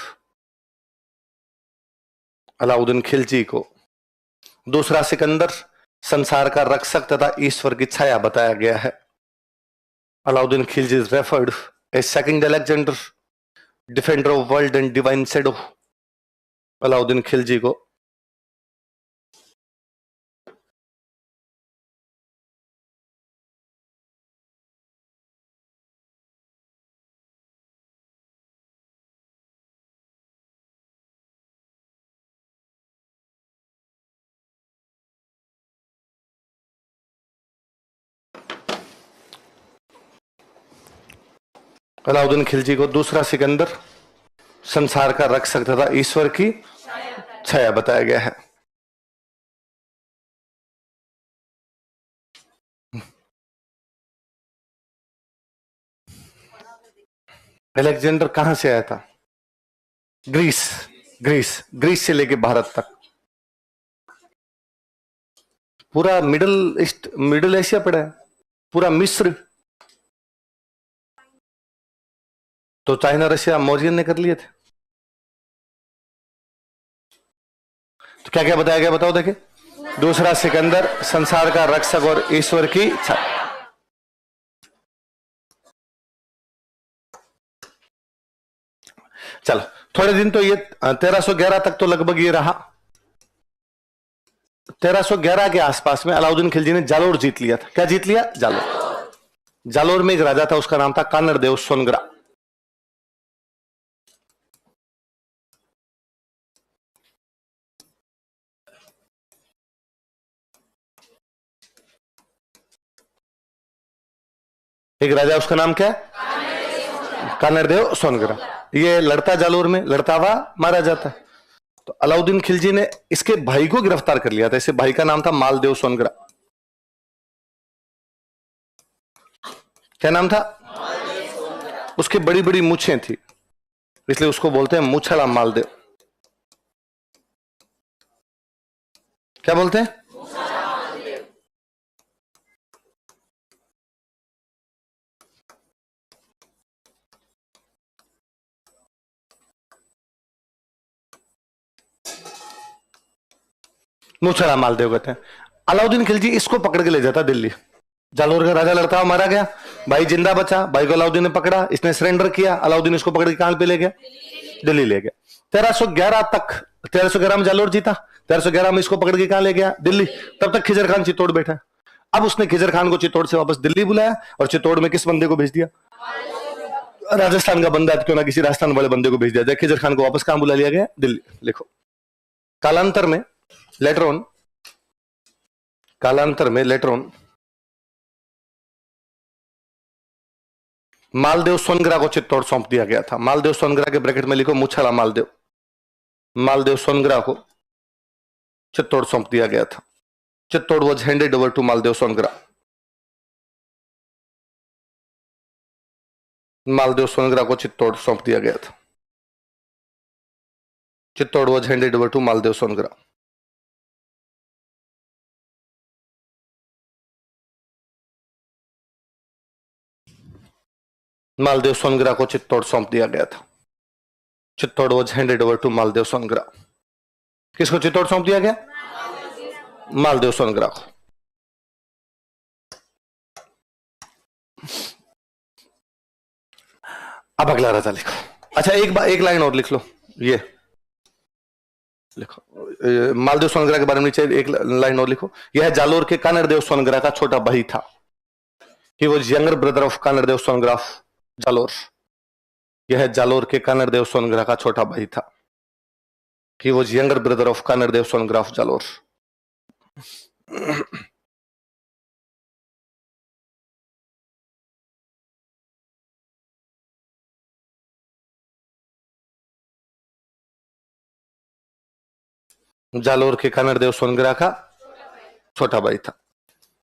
अलाउद्दीन खिलजी को दूसरा सिकंदर, संसार का रक्षक तथा ईश्वर की छाया बताया गया है। Alauddin Khilji is referred A second Alexander, defender of world and divine shadow. Alauddin Khilji को अलाउद्दीन खिलजी को दूसरा सिकंदर, संसार का रक्षक तथा ईश्वर की छाया बताया गया है। अलेक्जेंडर कहां से आया था, ग्रीस, ग्रीस से लेके भारत तक, पूरा मिडिल एशिया पड़ा है, पूरा मिस्र। तो चाइना रशिया मौर्यन ने कर लिए थे। तो क्या क्या बताया गया, बताओ देखे। दूसरा सिकंदर, संसार का रक्षक और ईश्वर की छाया। चलो थोड़े दिन तो ये 1311 तक तो लगभग ये रहा। 1311 के आसपास में अलाउद्दीन खिलजी ने जालोर जीत लिया था। क्या जीत लिया, जालोर। जालोर में एक राजा था, उसका नाम था कानड़ देव सोनग्रा। एक राजा, उसका नाम क्या है, कानड़ देव सोनग्रा। ये लड़ता जालोर में, लड़ता हुआ मारा जाता है। तो अलाउद्दीन खिलजी ने इसके भाई को गिरफ्तार कर लिया था। इसे भाई का नाम था मालदेव सोनग्रा। क्या नाम था, उसकी बड़ी बड़ी मूछें थी, इसलिए उसको बोलते हैं मूछड़ा मालदेव। क्या बोलते हैं, मूछड़ा मालदेव कहते हैं। अलाउद्दीन खिलजी इसको पकड़ के ले जाता दिल्ली। जालोर का राजा लड़ता हुआ मारा गया, भाई जिंदा बचा, भाई को अलाउद्दीन ने पकड़ा, इसने सरेंडर किया, अलाउद्दीन इसको पकड़ के कहां पे ले गया, दिल्ली ले गया। 1311 तक, 1311 में जालोर जीता, 1311 में इसको पकड़ के कहां ले गया, दिल्ली। तब तक खिजर खान चित्तौड़ बैठा है। अब उसने खिजर खान को चित्तौड़ से वापस दिल्ली बुलाया और चित्तौड़ में किस बंदे को भेज दिया, राजस्थान का बंदा, क्यों ना किसी राजस्थान वाले बंदे को भेज दिया जाए। खिजर खान को वापस कहां बुला लिया गया, दिल्ली। लिखो, कालांतर में लेटर ऑन, कालांतर में लेटर ऑन मालदेव सोनग्रा को चित्तौड़ सौंप दिया गया था। मालदेव सोनग्रा के ब्रैकेट में लिखो मुछड़ा मालदेव। मालदेव सोनग्रा को चित्तौड़ सौंप दिया गया था। Chittor was handed over to Maldev Songara. Maldev Songara को चित्तौड़ सौंप दिया गया था। Chittor was handed over to Maldev Songara. Maldev Songara को चित्तौड़ सौंप दिया गया था। Chittor was handed over to Maldev Songara. किसको चित्तौड़ सौंप दिया गया? मालदेव सोनग्रा को। अब अगला राजा लिखो। अच्छा, एक लाइन और लिख लो। ये लिखो, मालदेव सोनग्रा के बारे में नीचे एक लाइन और लिखो। यह जालोर के कानड़देव सोनग्रा का छोटा भाई था। He was younger brother of Kanhaddev Songra Jalore. यह जालोर के कानड़देव सोनग्रा का छोटा भाई था। He was younger brother of Kanhaddev Songra Jalore. Jalore के कानड़देव सोनग्रा का छोटा भाई था।